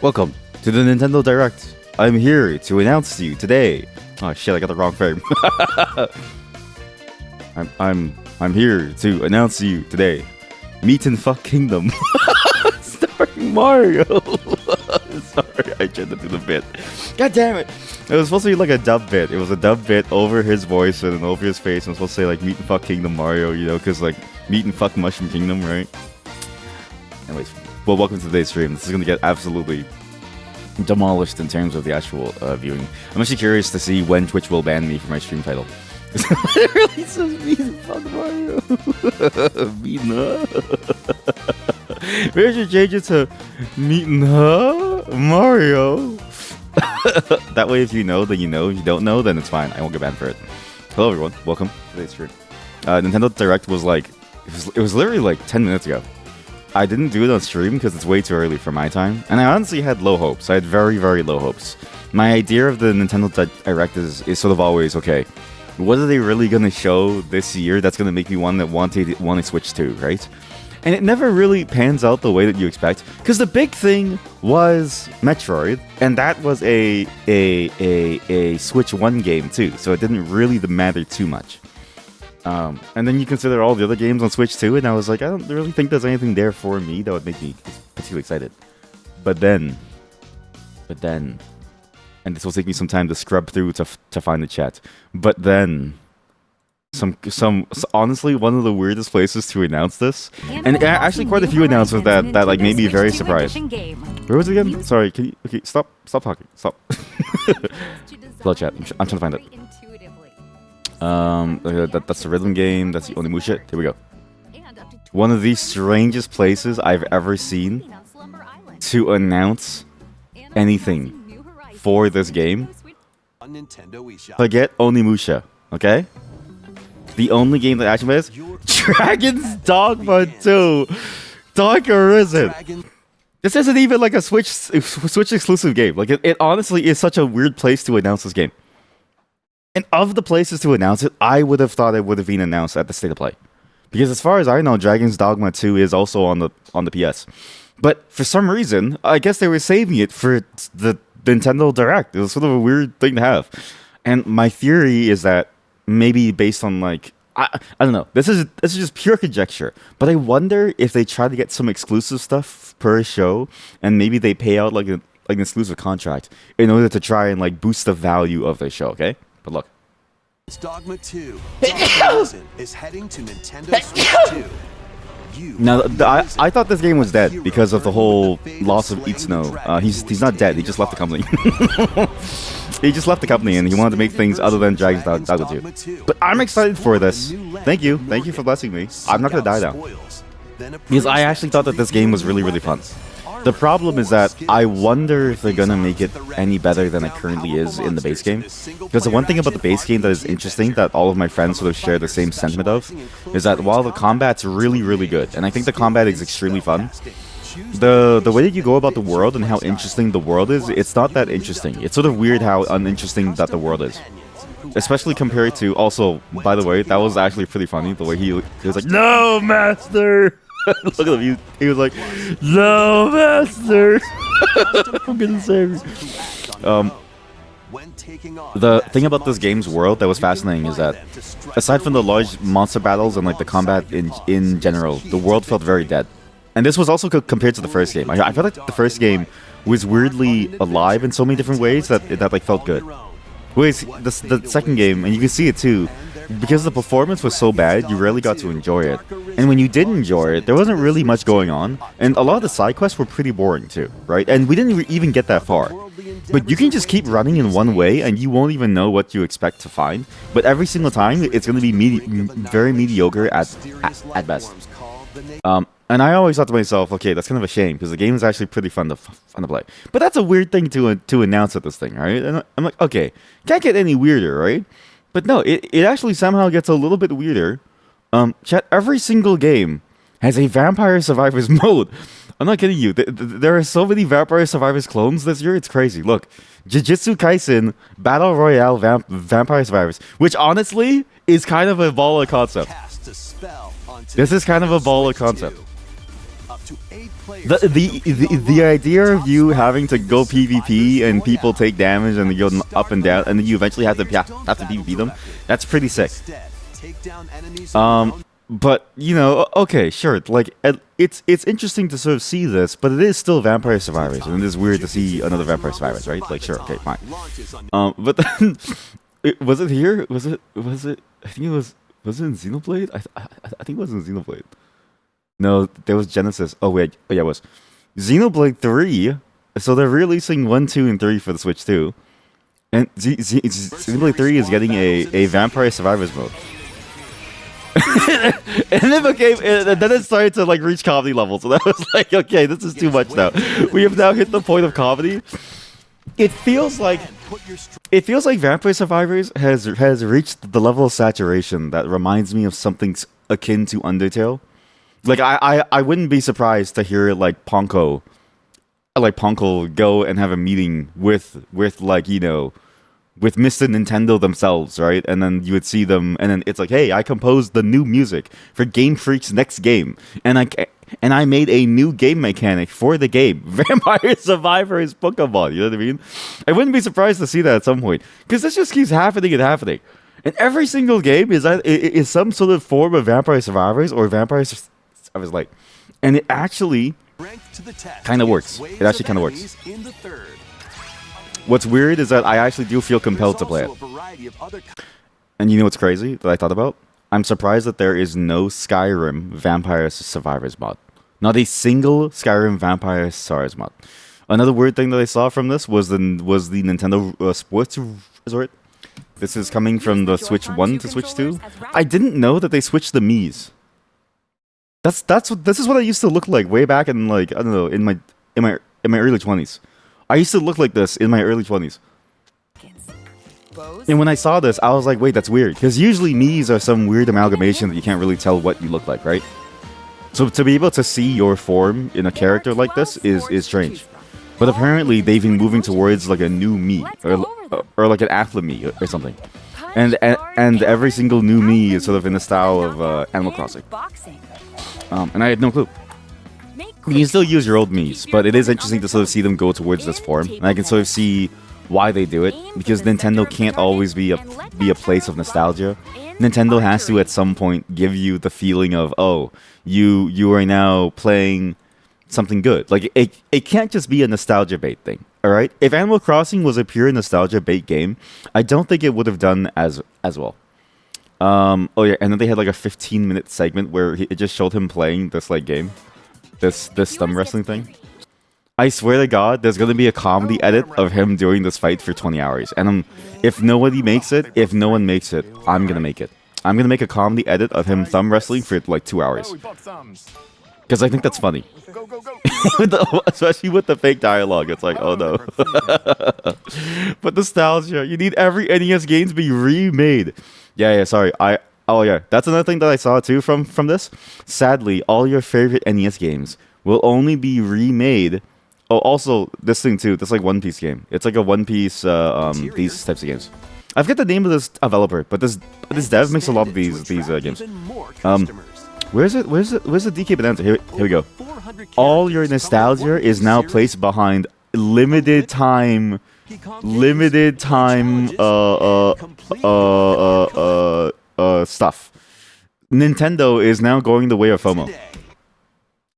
Welcome to the Nintendo Direct. I'm here to announce to you today. Oh shit, I got the wrong frame. I'm here to announce to you today. Meet and Fuck Kingdom. Starring Mario. Sorry, I tried to do the bit. God damn it. It was supposed to be like a dub bit. It was a dub bit over his voice and over his face. I was supposed to say like Meet and Fuck Kingdom Mario, you know, because like Meet and Fuck Mushroom Kingdom, right? Anyways, well, welcome to today's stream. This is going to get absolutely demolished in terms of the actual viewing. I'm actually curious to see when Twitch will ban me for my stream title. It really says Meet and Fuck Mario. Meet and Maybe I should change it to Meet and Mario. That way, if you know, then you know. If you don't know, then it's fine. I won't get banned for it. Hello, everyone. Welcome to today's stream. Nintendo Direct was like, it was literally like 10 minutes ago. I didn't do it on stream because it's way too early for my time, and I honestly had low hopes. I had very, very low hopes. My idea of the Nintendo Direct is sort of always, okay, what are they really going to show this year that's going to make me want to Switch 2, right? And it never really pans out the way that you expect, because the big thing was Metroid, and that was a Switch 1 game too, so it didn't really matter too much. And then you consider all the other games on Switch 2, and I was like, I don't really think there's anything there for me that would make me particularly excited. But then, and this will take me some time to scrub through to find the chat. But then, honestly, one of the weirdest places to announce this, and actually quite a few announcements that like made me very surprised. Where was it again? Sorry, can you? Okay, stop talking, stop. Hello, chat. I'm trying to find it. That's the rhythm game. That's the Onimusha. Here we go. One of the strangest places I've ever seen to announce anything for this game. Forget Onimusha, okay? The only game that actually matters, Dragon's Dogma 2. Dark Arisen. This isn't even like a Switch exclusive game. Like it honestly is such a weird place to announce this game. And of the places to announce it, I would have thought it would have been announced at the State of Play. Because as far as I know, Dragon's Dogma 2 is also on the PS. But for some reason, I guess they were saving it for the Nintendo Direct. It was sort of a weird thing to have. And my theory is that maybe based on like I don't know. This is just pure conjecture. But I wonder if they try to get some exclusive stuff per show, and maybe they pay out like an exclusive contract in order to try and like boost the value of their show, okay? But look. Dogma 2 is heading to Nintendo Switch 2. Now, I thought this game was dead because of the whole loss of Itsuno. He's not dead. He just left the company. He just left the company and he wanted to make things other than Dragon's Dogma 2. But I'm excited for this. Thank you. Thank you for blessing me. I'm not going to die now. Because I actually thought that this game was really, really fun. The problem is that I wonder if they're gonna make it any better than it currently is in the base game. Because the one thing about the base game that is interesting, that all of my friends sort of share the same sentiment of, is that while the combat's really, really good, and I think the combat is extremely fun, the way that you go about the world and how interesting the world is, it's not that interesting. It's sort of weird how uninteresting that the world is. Especially compared to, also, by the way, that was actually pretty funny, the way he was like, "No, master!" Look at him, he was like, "No, master!" I'm gonna save you. The thing about this game's world that was fascinating is that, aside from the large monster battles and like the combat in general, the world felt very dead. And this was also compared to the first game. I felt like the first game was weirdly alive in so many different ways that like felt good. Whereas the second game, and you can see it too, because the performance was so bad, you rarely got to enjoy it. And when you did enjoy it, there wasn't really much going on, and a lot of the side quests were pretty boring too, right? And we didn't even get that far. But you can just keep running in one way, and you won't even know what you expect to find. But every single time, it's going to be very mediocre at best. And I always thought to myself, okay, that's kind of a shame, because the game is actually pretty fun to play. But that's a weird thing to announce at this thing, right? And I'm like, okay, can't get any weirder, right? But no, it actually somehow gets a little bit weirder. Chat, every single game has a Vampire Survivors mode. I'm not kidding you. There are so many Vampire Survivors clones this year, it's crazy. Look, Jujutsu Kaisen Battle Royale Vampire Survivors, which honestly is kind of a baller concept. This is kind of a baller concept. The idea of you having to go PvP and people take damage and you go up and down and then you eventually have to PvP them, that's pretty sick. But you know, okay, sure, like it's interesting to sort of see this, but it is still Vampire Survivors, and it is weird to see another Vampire Survivors, right? Like, sure, okay, fine. But then, was it here? Was it? I think it was. Was it in Xenoblade? I think it was in Xenoblade. No, there was Genesis. Oh wait, oh yeah, it was Xenoblade 3. So they're releasing 1, 2, and 3 for the Switch too, and Xenoblade 3 is getting a Vampire Survivors mode. And then it started to like reach comedy levels, so that was like, okay, this is too much now. We have now hit the point of comedy. It feels like Vampire Survivors has reached the level of saturation that reminds me of something akin to Undertale. Like I wouldn't be surprised to hear like Ponko go and have a meeting with like, you know, with Mr. Nintendo themselves, right? And then you would see them, and then it's like, hey, I composed the new music for Game Freak's next game, and I made a new game mechanic for the game, Vampire Survivors Pokemon. You know what I mean? I wouldn't be surprised to see that at some point, because this just keeps happening and happening. And every single game is some sort of form of Vampire Survivors or Vampire Survivors like, and it actually kind of works. It actually kind of works. What's weird is that I actually do feel compelled to play it. And you know what's crazy that I thought about? I'm surprised that there is no Skyrim Vampire Survivors mod. Not a single Skyrim Vampire Survivors mod. Another weird thing that I saw from this was the Nintendo Sports Resort. This is coming from the Switch 1 to Switch 2. I didn't know that they switched the Miis. This is what I used to look like way back in, like, I don't know, in my early 20s. I used to look like this in my early 20s. And when I saw this, I was like, wait, that's weird. Because usually Miis are some weird amalgamation that you can't really tell what you look like, right? So to be able to see your form in a character like this is strange. But apparently they've been moving towards like a new Mii, or like an athlete Mii or something. And every single new Mii is sort of in the style of Animal Crossing. And I had no clue. You can still use your old Miis, but it is interesting to sort of see them go towards this form. And I can sort of see why they do it, because Nintendo can't always be a place of nostalgia. Nintendo has to at some point give you the feeling of, oh, you are now playing something good. Like it can't just be a nostalgia bait thing. All right? If Animal Crossing was a pure nostalgia bait game, I don't think it would have done as well. Oh yeah, and then they had like a 15-minute segment where it just showed him playing this like game. This thumb wrestling thing. I swear to God, there's gonna be a comedy edit of him doing this fight for 20 hours. And if no one makes it, I'm gonna make it. I'm gonna make a comedy edit of him thumb wrestling for like 2 hours. Because I think that's funny. Especially with the fake dialogue. It's like, oh no. But nostalgia. You need every NES game to be remade. Yeah, sorry. Oh yeah, that's another thing that I saw too from this. Sadly, all your favorite NES games will only be remade. Oh, also this thing too. This like One Piece game. It's like a One Piece. These types of games. I forget the name of this developer, but this dev makes a lot of these games. Where's it? Where's the DK Bonanza? Here we go. All your nostalgia is now placed behind limited time stuff. Nintendo is now going the way of FOMO.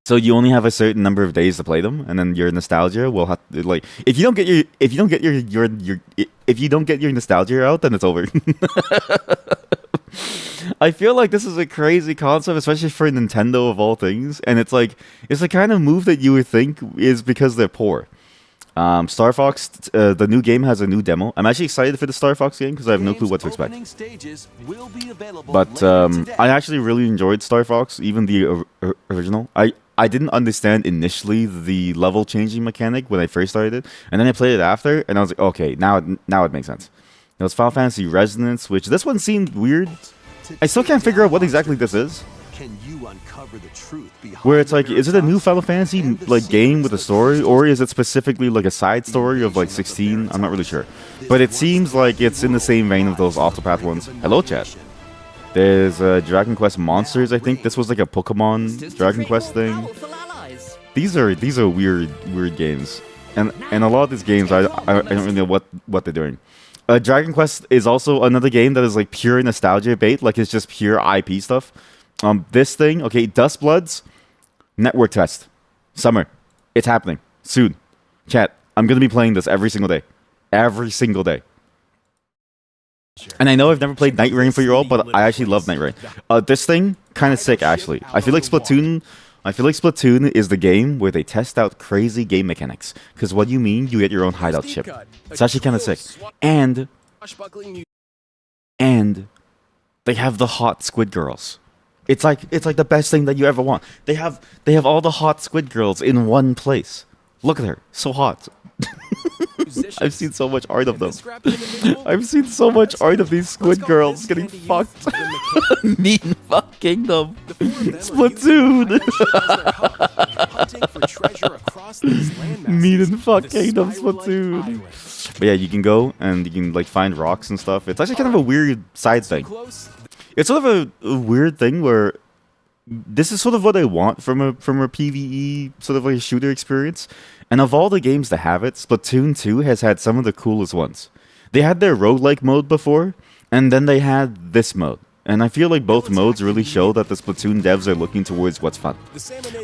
So you only have a certain number of days to play them, and then your nostalgia will have to, like, if you don't get your nostalgia out, then it's over. I feel like this is a crazy concept, especially for Nintendo of all things, and it's the kind of move that you would think is because they're poor. Star Fox, the new game has a new demo. I'm actually excited for the Star Fox game because I have no clue what to expect. But I actually really enjoyed Star Fox, even the original. I didn't understand initially the level changing mechanic when I first started it, and then I played it after, and I was like, okay, now it makes sense. It was Final Fantasy Resonance, which this one seemed weird. I still can't figure out what exactly this is. Can you uncover the truth behind where it's like, is it a new Final Fantasy like game with a story, or is it specifically like a side story of like 16? I'm not really sure, but it seems like it's in the same vein of those Octopath ones. Hello, chat. There's Dragon Quest Monsters. I think this was like a Pokemon Dragon Quest thing. these are weird games, and a lot of these games I don't really know what they're doing. Dragon Quest is also another game that is like pure nostalgia bait, like it's just pure IP stuff. This thing, okay, Dust Bloods, network test, summer, it's happening soon. Chat, I'm gonna be playing this every single day. And I know I've never played Night Rain for you all, but I actually love Night Rain. This thing, kind of sick actually. I feel like Splatoon is the game where they test out crazy game mechanics. Because what do you mean? You get your own hideout chip. It's actually kind of sick. And they have the hot squid girls. It's like the best thing that you ever want. They have all the hot squid girls in one place. Look at her, so hot. I've seen so much art of them. I've seen so much art of these squid girls getting fucked. Meat and Fuck Kingdom. Splatoon. Meat and Fuck Kingdom Splatoon. But yeah, you can go and you can like find rocks and stuff. It's actually kind of a weird side thing. It's sort of a weird thing where this is sort of what I want from a PvE sort of like a shooter experience. And of all the games that have it, Splatoon 2 has had some of the coolest ones. They had their roguelike mode before, and then they had this mode. And I feel like both modes really show that the Splatoon devs are looking towards what's fun.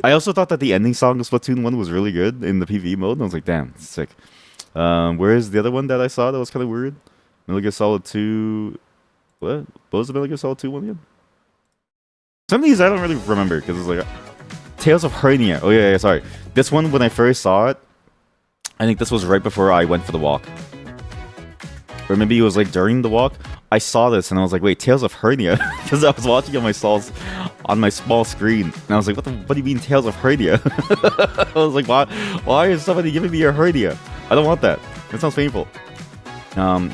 I also thought that the ending song of Splatoon 1 was really good in the PvE mode, and I was like, damn, it's sick. Where's the other one that I saw that was kind of weird? Metal Gear Solid 2... What was the Metal Gear Solid 2 one again? Some of these I don't really remember, because it's like... Tales of Hernia. Oh yeah, sorry. This one, when I first saw it, I think this was right before I went for the walk. Or maybe it was like during the walk. I saw this and I was like, wait, Tales of Hernia? Because I was watching on my small screen. And I was like, what do you mean Tales of Hernia? I was like, why is somebody giving me a hernia? I don't want that. That sounds painful.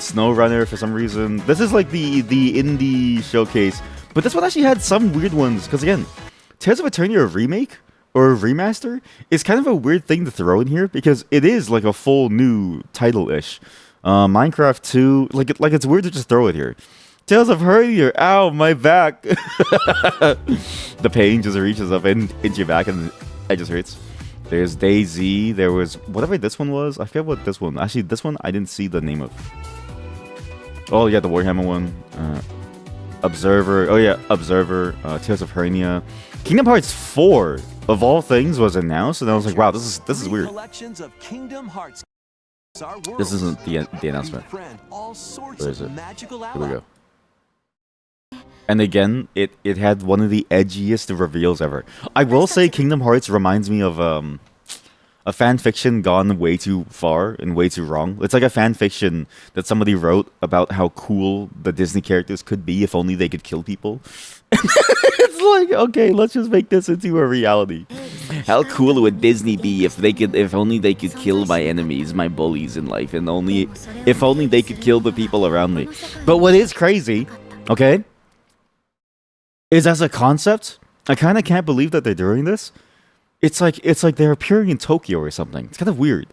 Snow Runner for some reason. This is like the indie showcase. But this one actually had some weird ones. Because again, Tales of Eternia remake or a remaster is kind of a weird thing to throw in here because it is like a full new title-ish. Minecraft 2, like it's weird to just throw it here. Tales of Hernia, ow, my back. The pain just reaches up into your back and it just hurts. There's DayZ, there was, whatever this one was, I forget what this one, actually this one I didn't see the name of. Oh yeah, the Warhammer one. Observer, oh yeah, Observer, Tales of Hernia. Kingdom Hearts 4, of all things, was announced, and I was like, wow, this is weird. This isn't the announcement. Where is it? Here we go. And again, it had one of the edgiest reveals ever. I will say Kingdom Hearts reminds me of a fan fiction gone way too far and way too wrong. It's like a fan fiction that somebody wrote about how cool the Disney characters could be if only they could kill people. It's like, okay, let's just make this into a reality. How cool would Disney be if only they could kill my enemies, my bullies in life, and if only they could kill the people around me. But what is crazy, okay, is as a concept, I kind of can't believe that they're doing this. It's like they're appearing in Tokyo or something. It's kind of weird.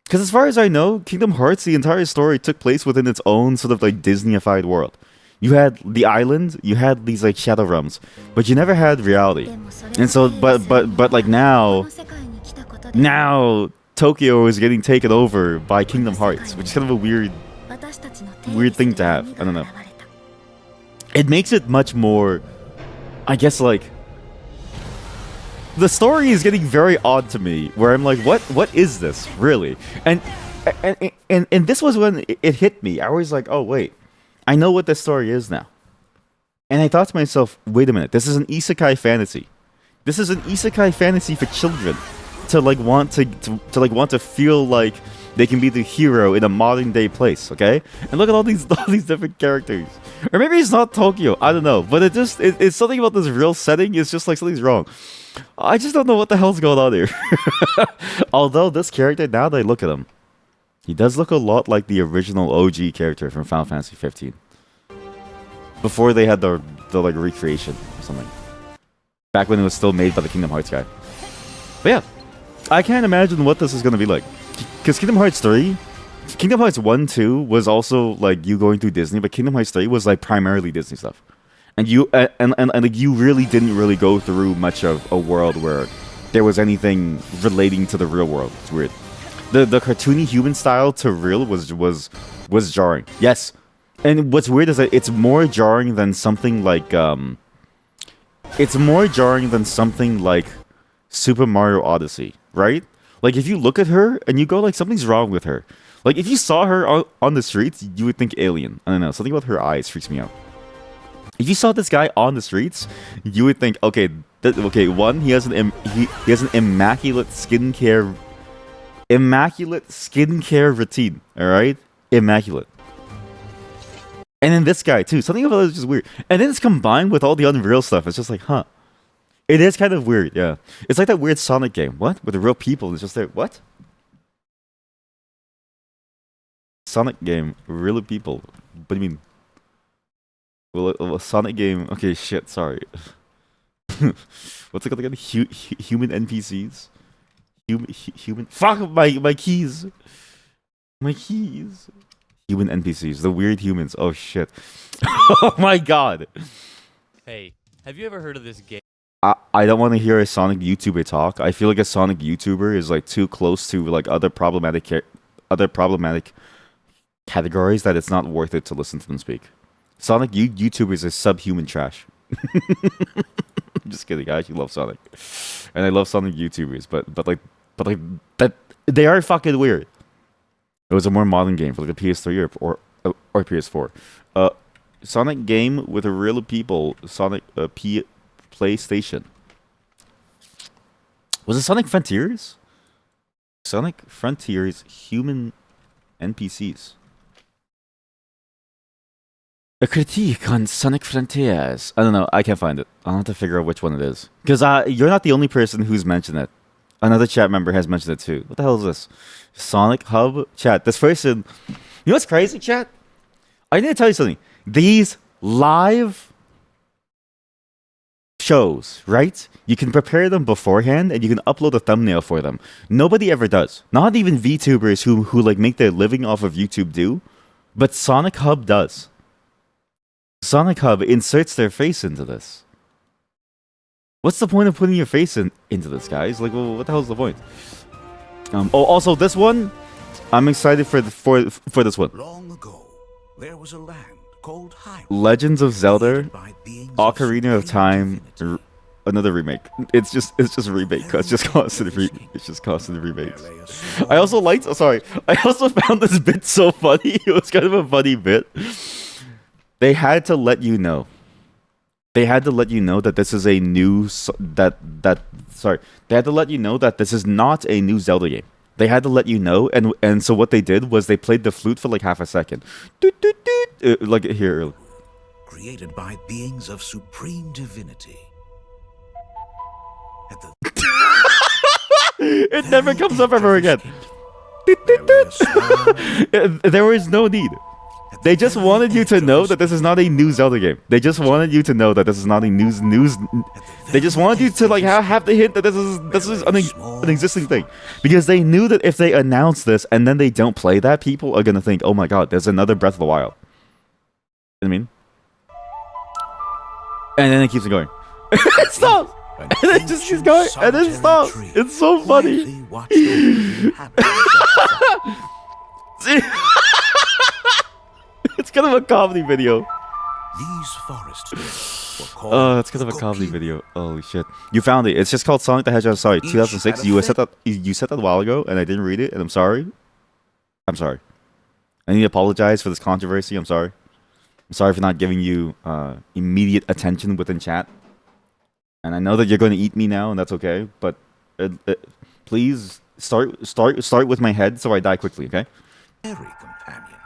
Because as far as I know, Kingdom Hearts, the entire story took place within its own sort of like Disney-ified world. You had the island, you had these like shadow realms, but you never had reality. And so, but like now Tokyo is getting taken over by Kingdom Hearts, which is kind of a weird thing to have. I don't know. It makes it much more, I guess, like, the story is getting very odd to me, where I'm like, what is this, really? And this was when it hit me. I was like, oh, wait, I know what this story is now. And I thought to myself, wait a minute, this is an isekai fantasy. This is an isekai fantasy for children to like want to feel like they can be the hero in a modern day place, okay? And look at all these different characters. Or maybe it's not Tokyo, I don't know. But it's something about this real setting, it's just like something's wrong. I just don't know what the hell's going on here. Although this character, now that I look at him, he does look a lot like the original OG character from Final Fantasy 15. Before they had the like recreation or something. Back when it was still made by the Kingdom Hearts guy. But yeah, I can't imagine what this is going to be like. Because Kingdom Hearts 3, Kingdom Hearts 1, 2 was also like you going through Disney, but Kingdom Hearts 3 was like primarily Disney stuff. And you and like, you really didn't really go through much of a world where there was anything relating to the real world. It's weird. The cartoony human style to real was jarring. Yes. And what's weird is that it's more jarring than something like Super Mario Odyssey, right? Like if you look at her and you go like something's wrong with her. Like if you saw her on the streets, you would think alien. I don't know, something about her eyes freaks me out. If you saw this guy on the streets, you would think, okay, one, he has an immaculate skincare routine, all right? Immaculate. And then this guy too. Something about it is just weird. And then it's combined with all the Unreal stuff. It's just like, huh. It is kind of weird, yeah. It's like that weird Sonic game. What? With the real people. It's just like, what? Sonic game, real people. What do you mean? Well, a Sonic game. Okay, shit. Sorry. What's it called again? Human NPCs. Human. Fuck my keys. My keys. Human NPCs. The weird humans. Oh shit. Oh my god. Hey, have you ever heard of this game? I don't want to hear a Sonic YouTuber talk. I feel like a Sonic YouTuber is like too close to like other problematic categories that it's not worth it to listen to them speak. Sonic YouTubers are subhuman trash. I'm just kidding. I actually love Sonic, and I love Sonic YouTubers, but that they are fucking weird. It was a more modern game for like a PS3 or PS4. Sonic game with a real people. Sonic PlayStation. Was it Sonic Frontiers? Sonic Frontiers human NPCs. A critique on Sonic Frontiers. I don't know. I can't find it. I'll have to figure out which one it is. Because you're not the only person who's mentioned it. Another chat member has mentioned it too. What the hell is this? Sonic Hub? Chat. This person... You know what's crazy, chat? I need to tell you something. These live shows, right? You can prepare them beforehand and you can upload a thumbnail for them. Nobody ever does. Not even VTubers who like make their living off of YouTube do. But Sonic Hub does. Sonic Hub inserts their face into this. What's the point of putting your face into this, guys? Like, well, what the hell's the point? Also, this one, I'm excited for this one. Long ago, there was a land called Hyrule. Legends of Zelda, Ocarina of Time, another remake. It's just a remake. It's just constant remakes. I also found this bit so funny. It was kind of a funny bit. They had to let you know. They had to let you know that this is a new They had to let you know that this is not a new Zelda game. They had to let you know, and so what they did was they played the flute for like half a second. Like here. Created by beings of supreme divinity. It never comes up ever again. There was no need. They just wanted you to know that this is not a new Zelda game. They just wanted you to know that this is not a news. They just wanted you to like have the hint that this is an existing thing, because they knew that if they announce this and then they don't play that, people are gonna think, oh my god, there's another Breath of the Wild. You know what I mean? And then it keeps going. It stops. And it just keeps going. And then it stops. It's so funny. It's kind of a comedy video. These forests were called it's kind of a comedy video. Holy shit. You found it. It's just called Sonic the Hedgehog. Sorry, 2006. You said that a while ago, and I didn't read it, and I'm sorry. I'm sorry. I need to apologize for this controversy. I'm sorry. I'm sorry for not giving you immediate attention within chat. And I know that you're going to eat me now, and that's okay. But please start with my head so I die quickly, okay? Companion,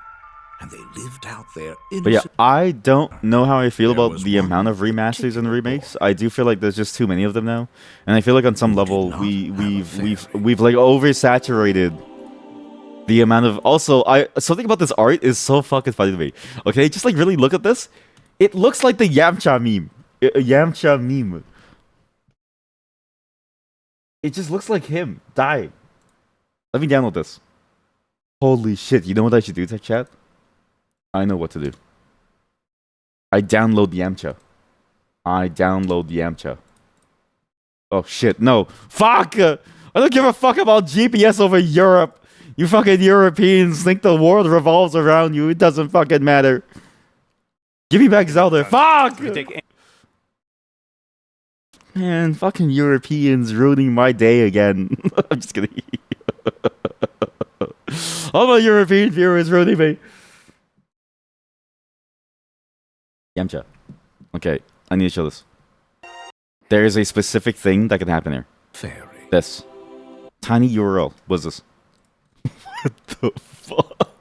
and they lived out their but yeah, I don't know how I feel about the amount of remasters and remakes. I do feel like there's just too many of them now, and I feel like on some level we've like oversaturated the amount of. Also, something about this art is so fucking funny to me. Okay, just like really look at this. It looks like the Yamcha meme. Yamcha meme. It just looks like him dying. Let me download this. Holy shit! You know what I should do, tech chat? I know what to do. I download Yamcha. Oh shit, no. Fuck! I don't give a fuck about GPS over Europe. You fucking Europeans think the world revolves around you. It doesn't fucking matter. Give me back Zelda. Fuck! Man, fucking Europeans ruining my day again. I'm just kidding. All my European viewers ruining me. Yamcha. Okay, I need to show this. There is a specific thing that can happen here. Fairy. This. Tiny URL. What's this? What the fuck?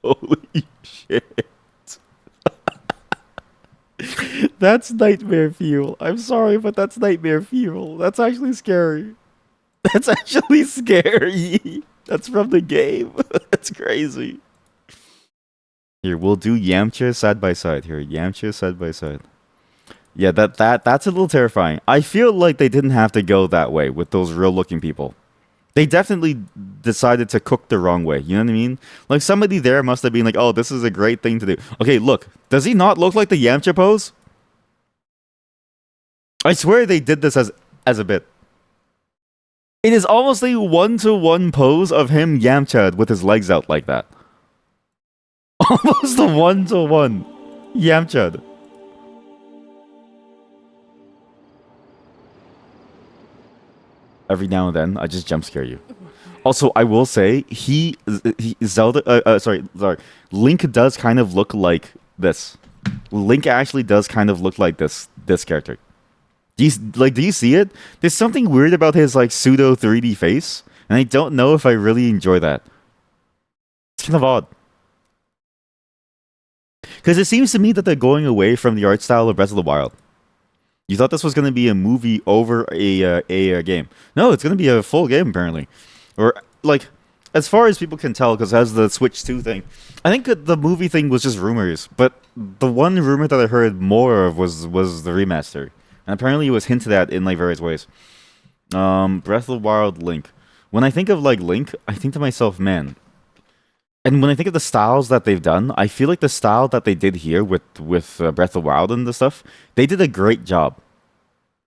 Holy shit. That's nightmare fuel. I'm sorry, but that's nightmare fuel. That's actually scary. That's actually scary. That's from the game. That's crazy. Here, we'll do Yamcha side by side. Here, Yamcha side by side. Yeah, that's a little terrifying. I feel like they didn't have to go that way with those real looking people. They definitely decided to cook the wrong way. You know what I mean? Like, somebody there must have been like, oh, this is a great thing to do. Okay, look. Does he not look like the Yamcha pose? I swear they did this as a bit. It is almost a one-to-one pose of him Yamcha with his legs out like that. Almost a one-to-one Yamcha. Every now and then, I just jump scare you. Also, I will say Link does kind of look like this. Link actually does kind of look like this character. Do you see it? There's something weird about his like pseudo 3D face, and I don't know if I really enjoy that. It's kind of odd. Because it seems to me that they're going away from the art style of Breath of the Wild. You thought this was going to be a movie over a game. No, it's going to be a full game, apparently. Or, like, as far as people can tell, because it has the Switch 2 thing. I think the movie thing was just rumors, but the one rumor that I heard more of was the remaster. And apparently it was hinted at in, like, various ways. Breath of the Wild Link. When I think of, like, Link, I think to myself, man. And when I think of the styles that they've done, I feel like the style that they did here with Breath of the Wild and the stuff, they did a great job.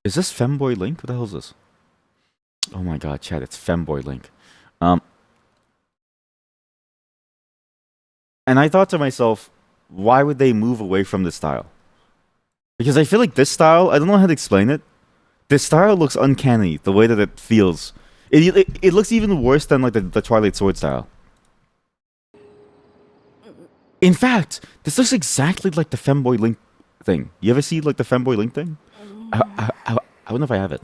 Is this Femboy Link? What the hell is this? Oh my god, chat, it's Femboy Link. And I thought to myself, why would they move away from this style? Because I feel like this style, I don't know how to explain it. This style looks uncanny, the way that it feels. It looks even worse than like the Twilight Sword style. In fact, this looks exactly like the Femboy Link thing. You ever see like the Femboy Link thing? I don't know if I have it.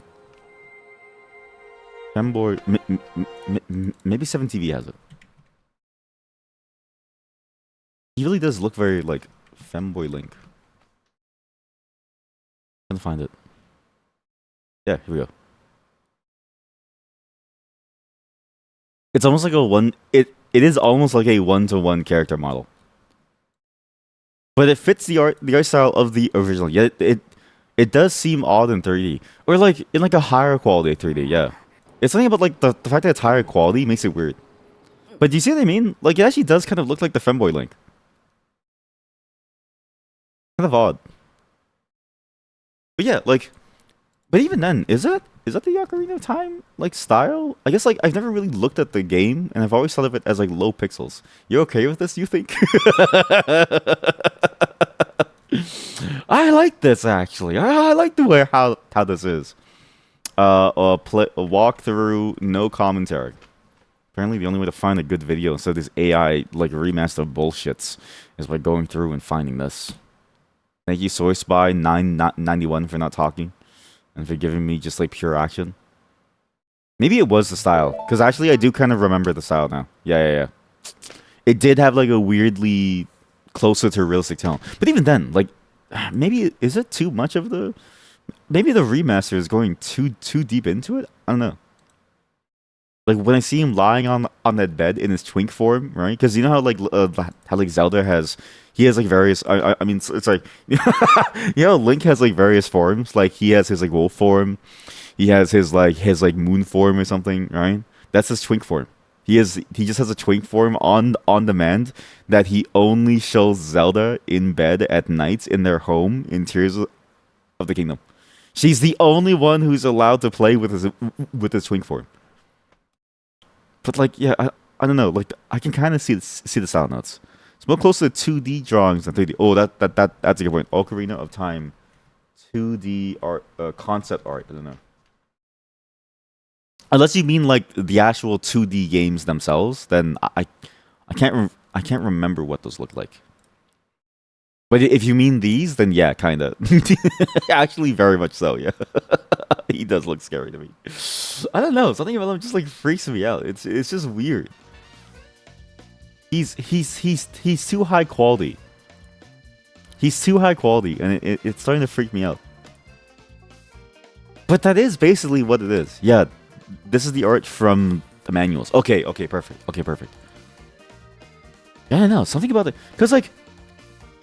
Femboy... maybe 7TV has it. He really does look very like Femboy Link. I'm gonna find it. Yeah, here we go. It's almost like a one... It is almost like a one-to-one character model. But it fits the art style of the original. Yet it does seem odd in 3D. Or like in like a higher quality 3D, yeah. It's something about like the fact that it's higher quality makes it weird. But do you see what I mean? Like it actually does kind of look like the Femboy Link. Kind of odd. But yeah, like, but even then, is that the Ocarina of Time like style? I guess like I've never really looked at the game, and I've always thought of it as like low pixels. You okay with this? You think? I like this actually. I like the way how this is. A walkthrough, no commentary. Apparently, the only way to find a good video instead of this AI like remaster bullshits is by going through and finding this. Thank you, Soy Spy 991 for not talking and for giving me just like pure action. Maybe it was the style, because actually I do kind of remember the style now. Yeah. It did have like a weirdly closer to realistic tone, but even then, like maybe is it too much of the? Maybe the remaster is going too deep into it. I don't know. Like when I see him lying on that bed in his twink form, right? Because you know how like Zelda has, he has like various. I mean, it's like you know, Link has like various forms. Like he has his like wolf form, he has his like moon form or something, right? That's his twink form. He just has a twink form on demand that he only shows Zelda in bed at night in their home in Tears of the Kingdom. She's the only one who's allowed to play with his swing form. But like, yeah, I don't know. Like, I can kind of see the style notes. It's more close to 2D drawings than 3D. Oh, that's a good point. Ocarina of Time, 2D art, concept art. I don't know. Unless you mean like the actual 2D games themselves, then I can't remember what those look like. But if you mean these, then yeah, kind of. Actually, very much so. Yeah, he does look scary to me. I don't know. Something about him just like freaks me out. It's just weird. He's too high quality. He's too high quality, and it's starting to freak me out. But that is basically what it is. Yeah, this is the art from the manuals. Okay, perfect. Okay, perfect. Yeah, I know. Something about it. Because, like,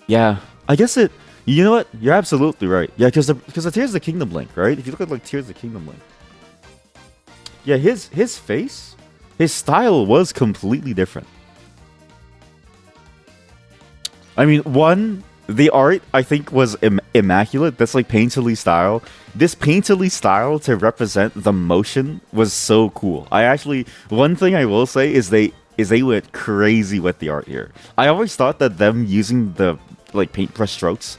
yeah, I guess it... You know what? You're absolutely right. Yeah, because the Tears of the Kingdom Link, right? If you look at, like, Tears of the Kingdom Link. Yeah, his face, his style was completely different. I mean, one, the art, I think, was immaculate. That's, like, painterly style. This painterly style to represent the motion was so cool. I actually... One thing I will say is they went crazy with the art here. I always thought that them using the like paintbrush strokes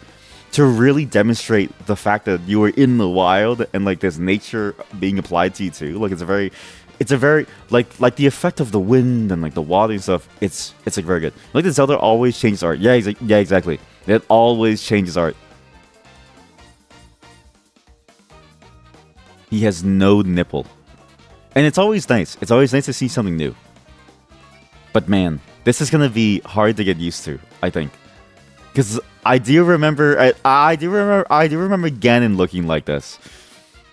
to really demonstrate the fact that you were in the wild and like there's nature being applied to you too. Like it's a very like the effect of the wind and like the water and stuff. It's like very good. Like the Zelda always changes art. Yeah, yeah, exactly. It always changes art. He has no nipple, and it's always nice. It's always nice to see something new. But man, this is gonna be hard to get used to, I think, because I do remember Ganon looking like this.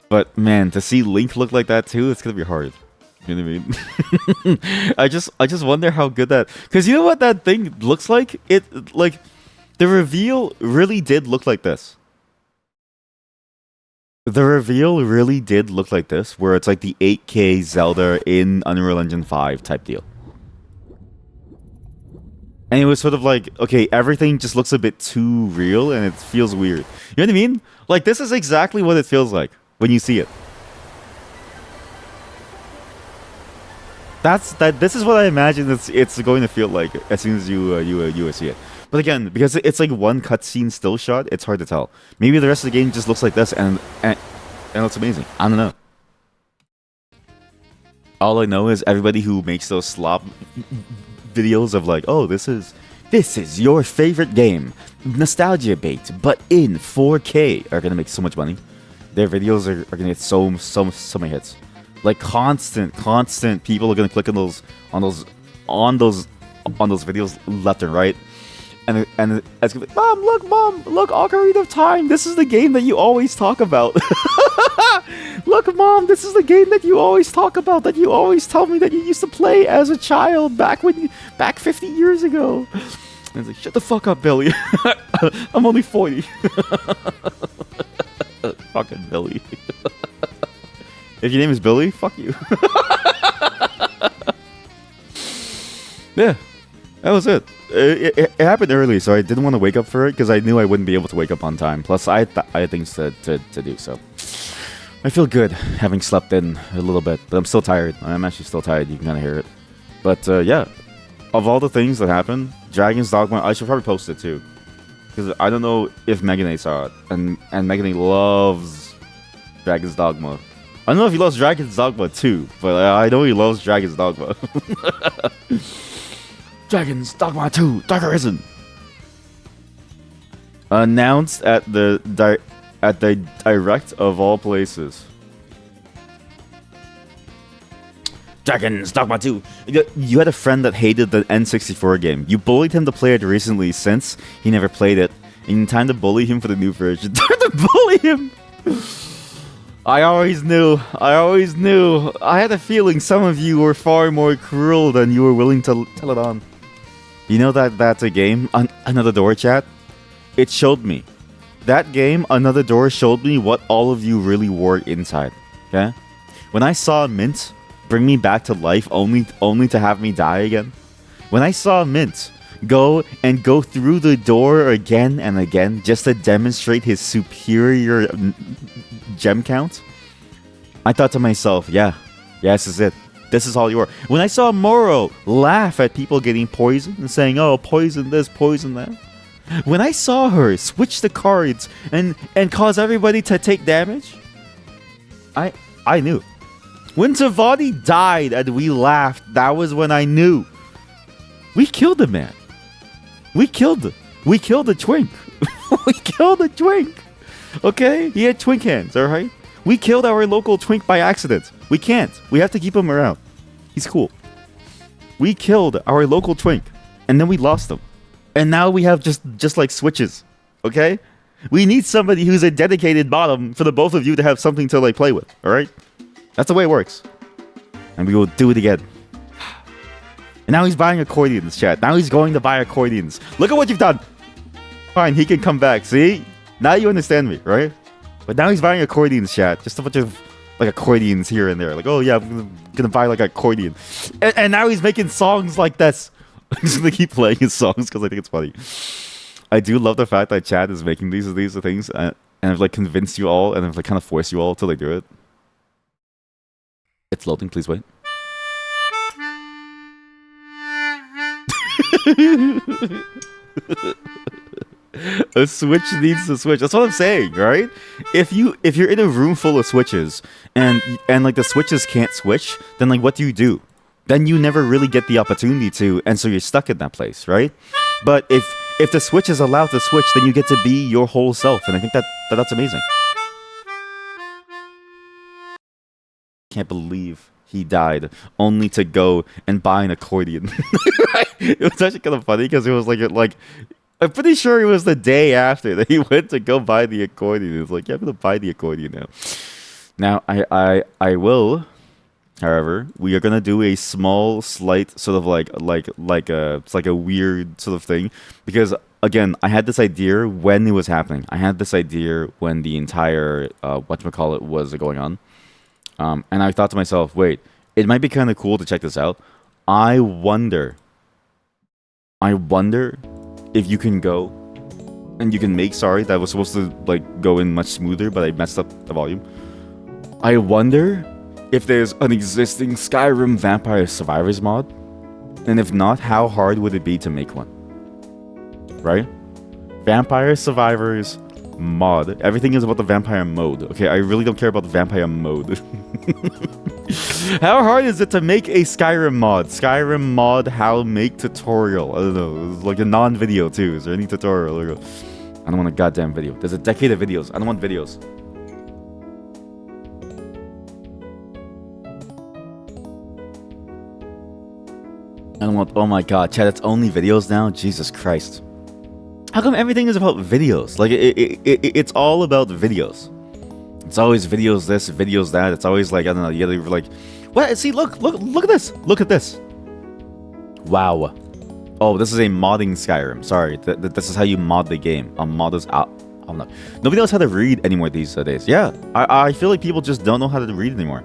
But man, to see Link look like that too, it's gonna be hard. You know what I mean? I just wonder how good that, because you know what that thing looks like. It like the reveal really did look like this. The reveal really did look like this, where it's like the 8K Zelda in Unreal Engine 5 type deal. And it was sort of like, okay, everything just looks a bit too real and it feels weird. You know what I mean? Like, this is exactly what it feels like when you see it. This is what I imagine it's going to feel like as soon as you see it. But again, because it's like one cutscene still shot, it's hard to tell. Maybe the rest of the game just looks like this and it looks amazing. I don't know. All I know is everybody who makes those slop videos of like, oh, this is your favorite game, nostalgia bait, but in 4K, are gonna make so much money. Their videos are gonna get so many hits. Like constant people are gonna click on those videos left and right, and it's gonna be, mom, look, Ocarina of Time. This is the game that you always talk about. Look, Mom, this is the game that you always talk about, that you always tell me that you used to play as a child back 50 years ago. And it's like, shut the fuck up, Billy. I'm only 40. Fucking Billy. If your name is Billy, fuck you. Yeah, that was it. It happened early, so I didn't want to wake up for it because I knew I wouldn't be able to wake up on time. Plus, I had things to do, so... I feel good having slept in a little bit, but I'm still tired. I'm actually still tired. You can kind of hear it. But yeah, of all the things that happened, Dragon's Dogma, I should probably post it too. Because I don't know if Megane saw it. And Megane loves Dragon's Dogma. I don't know if he loves Dragon's Dogma too, but I know he loves Dragon's Dogma. Dragon's Dogma 2, Dark Arisen. Announced at the Direct of all places. Dragon's Dogma 2. You had a friend that hated the N64 game. You bullied him to play it recently since he never played it. And time to bully him for the new version. Time to bully him! I always knew. I had a feeling some of you were far more cruel than you were willing to tell it on. You know that's a game? Another Door, chat? It showed me. That game, Another Door, showed me what all of you really were inside. Okay? When I saw Mint bring me back to life only to have me die again. When I saw Mint go through the door again and again just to demonstrate his superior gem count, I thought to myself, yeah, this is it. This is all you are. When I saw Moro laugh at people getting poisoned and saying, oh, poison this, poison that. When I saw her switch the cards and cause everybody to take damage, I knew. When Tavati died and we laughed, that was when I knew. We killed the man. We killed the twink. We killed the twink. Okay? He had twink hands, alright? We killed our local twink by accident. We can't. We have to keep him around. He's cool. We killed our local twink, and then we lost him. And now we have just like switches. Okay? We need somebody who's a dedicated bottom for the both of you to have something to like play with, alright? That's the way it works. And we will do it again. And now he's buying accordions, chat. Now he's going to buy accordions. Look at what you've done. Fine, he can come back. See? Now you understand me, right? But now he's buying accordions, chat. Just a bunch of like accordions here and there. Like, oh yeah, I'm gonna buy like an accordion. And now he's making songs like this. I'm just gonna keep playing his songs because I think it's funny. I do love the fact that chat is making these things and I've like convinced you all and I've like kind of forced you all to like do it. It's loading, please wait. A switch needs to switch. That's what I'm saying, right? If you're in a room full of switches and like the switches can't switch, then like what do? Then you never really get the opportunity to, and so you're stuck in that place, right? But if the switch is allowed to switch, then you get to be your whole self, and I think that's amazing. Can't believe he died only to go and buy an accordion. It was actually kind of funny because it was like I'm pretty sure it was the day after that he went to go buy the accordion. He was like, yeah, I'm gonna buy the accordion now. Now I will, however, we are gonna do a small, slight sort of like it's like a weird sort of thing because again, I had this idea when it was happening. I had this idea when the entire whatchamacallit was going on. And I thought to myself, wait, it might be kind of cool to check this out. I wonder if you can go and you can make, sorry, that was supposed to like go in much smoother, but I messed up the volume. I wonder if there's an existing Skyrim Vampire Survivors mod, and if not, how hard would it be to make one? Right? Vampire Survivors mod. Everything is about the vampire mode. Okay, I really don't care about the vampire mode. How hard is it to make a Skyrim mod? Skyrim mod how make tutorial. I don't know. It's like a non-video too. Is there any tutorial? I don't want a goddamn video. There's a decade of videos. I don't want videos. I don't want... Oh my god, chat, it's only videos now? Jesus Christ. How come everything is about videos? Like, it's all about videos. It's always videos this, videos that. It's always like, I don't know, you gotta like... What? See, look at this. Look at this. Wow. Oh, this is a modding Skyrim. Sorry, this is how you mod the game. Mod is out. Oh no. Nobody knows how to read anymore these days. Yeah, I feel like people just don't know how to read anymore.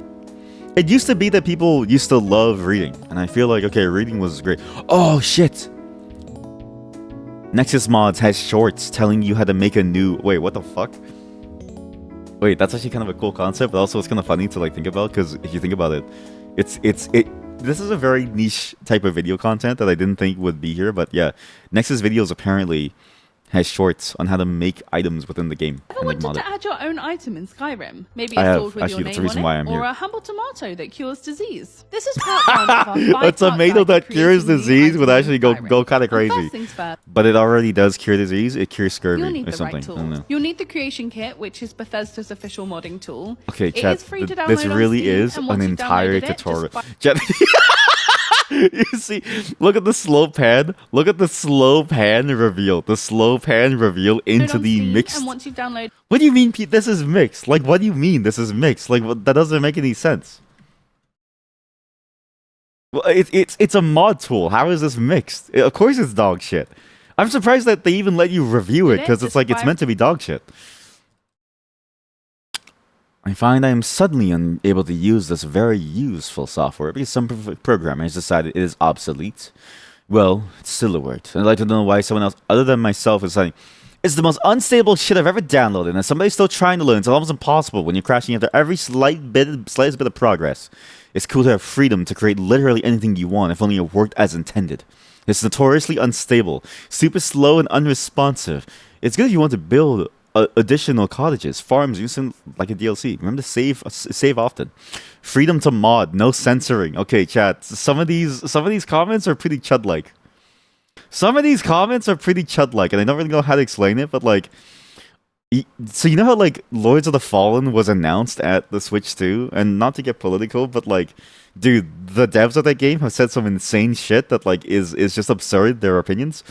It used to be that people used to love reading. And I feel like, okay, reading was great. Oh, shit. Nexus Mods has shorts telling you how to make a new... Wait, what the fuck? Wait, that's actually kind of a cool concept, but also it's kind of funny to like think about, because if you think about it, this is a very niche type of video content that I didn't think would be here, but yeah, Nexus Videos apparently has shorts on how to make items within the game. Ever wanted to add your own item in Skyrim? Maybe I a have. sword with Actually, your that's the name reason on why it, I'm or here. a humble tomato that cures disease. This is part one of our five-part A tomato guide that to cures creating new disease would items in actually Skyrim. go kind of But crazy. first things first. But it already does cure disease. It cures scurvy You'll need or the something. right I don't know. tools. You'll need the creation kit, which is Bethesda's official modding tool. Okay, It chat, is free to download this on really Steam, is and an once you've entire downloaded it, tutorial. just Chat, you see, look at the slow pan. Look at the slow pan reveal. The slow pan reveal into on the Steam, mixed. And once you've downloaded, What do you mean, Pete? This is mixed. Like, what do you mean this is mixed? Like, that doesn't make any sense. Well, it's a mod tool. How is this mixed? Of course, it's dog shit. I'm surprised that they even let you review it, because it's like it's meant to be dog shit. I find I am suddenly unable to use this very useful software because some programmers decided it is obsolete. Well, it's still a word. I'd like to know why someone else other than myself is saying It's the most unstable shit I've ever downloaded, and somebody's still trying to learn. It's almost impossible when you're crashing after every slightest bit of progress. It's cool to have freedom to create literally anything you want if only it worked as intended. It's notoriously unstable, super slow and unresponsive. It's good if you want to build additional cottages, farms, using like a DLC. Remember to save often. Freedom to mod, no censoring. Okay, chat. Some of these comments are pretty chud-like. Some of these comments are pretty chud-like, and I don't really know how to explain it, but like, so you know how like Lords of the Fallen was announced at the Switch 2, and not to get political, but like, dude, the devs of that game have said some insane shit that like is just absurd, their opinions.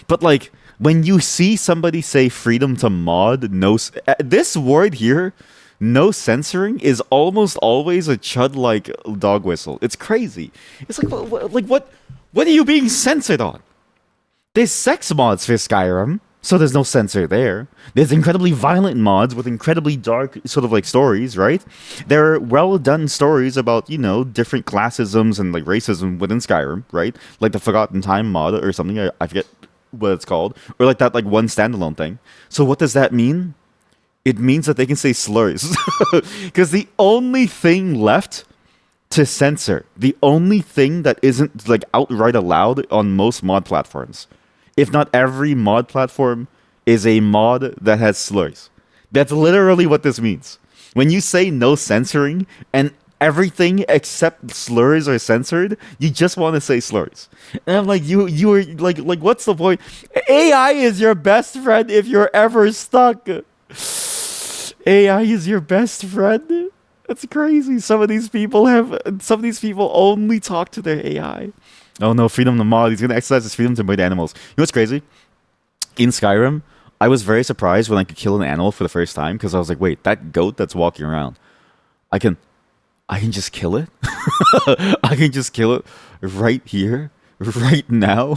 But like, when you see somebody say freedom to mod, this word here, no censoring, is almost always a chud-like dog whistle. It's crazy. It's like what are you being censored on? There's sex mods for Skyrim, so there's no censor there. There's incredibly violent mods with incredibly dark sort of like stories, right? There are well-done stories about, you know, different classisms and like racism within Skyrim, right? Like the Forgotten Time mod or something, I forget what it's called. Or like that like one standalone thing. So what does that mean? It means that they can say slurs. Because the only thing left to censor, the only thing that isn't like outright allowed on most mod platforms, if not every mod platform, is a mod that has slurs. That's literally what this means. When you say no censoring and everything except slurs are censored, you just want to say slurs. And I'm like, you are like what's the point? AI is your best friend if you're ever stuck. AI is your best friend? That's crazy. Some of these people only talk to their AI. Oh no, freedom to mod. He's gonna exercise his freedom to murder animals. You know what's crazy? In Skyrim, I was very surprised when I could kill an animal for the first time, because I was like, wait, that goat that's walking around, I can just kill it? I can just kill it right here, right now?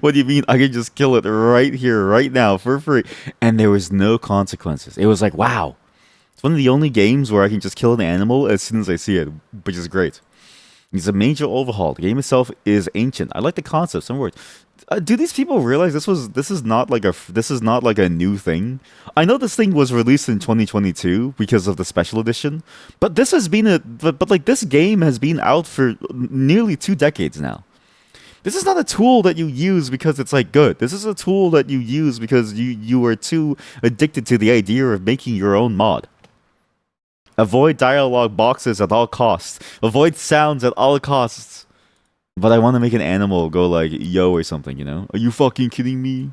What do you mean I can just kill it right here, right now, for free? And there was no consequences. It was like, wow. It's one of the only games where I can just kill an animal as soon as I see it, which is great. It's a major overhaul. The game itself is ancient. I like the concept. Some words. Do these people realize this is not like a new thing? I know this thing was released in 2022 because of the special edition, but this has been this game has been out for nearly 2 decades now. This is not a tool that you use because it's like good. This is a tool that you use because you are too addicted to the idea of making your own mod. Avoid dialogue boxes at all costs. Avoid sounds at all costs. But I want to make an animal go like, yo, or something, you know? Are you fucking kidding me?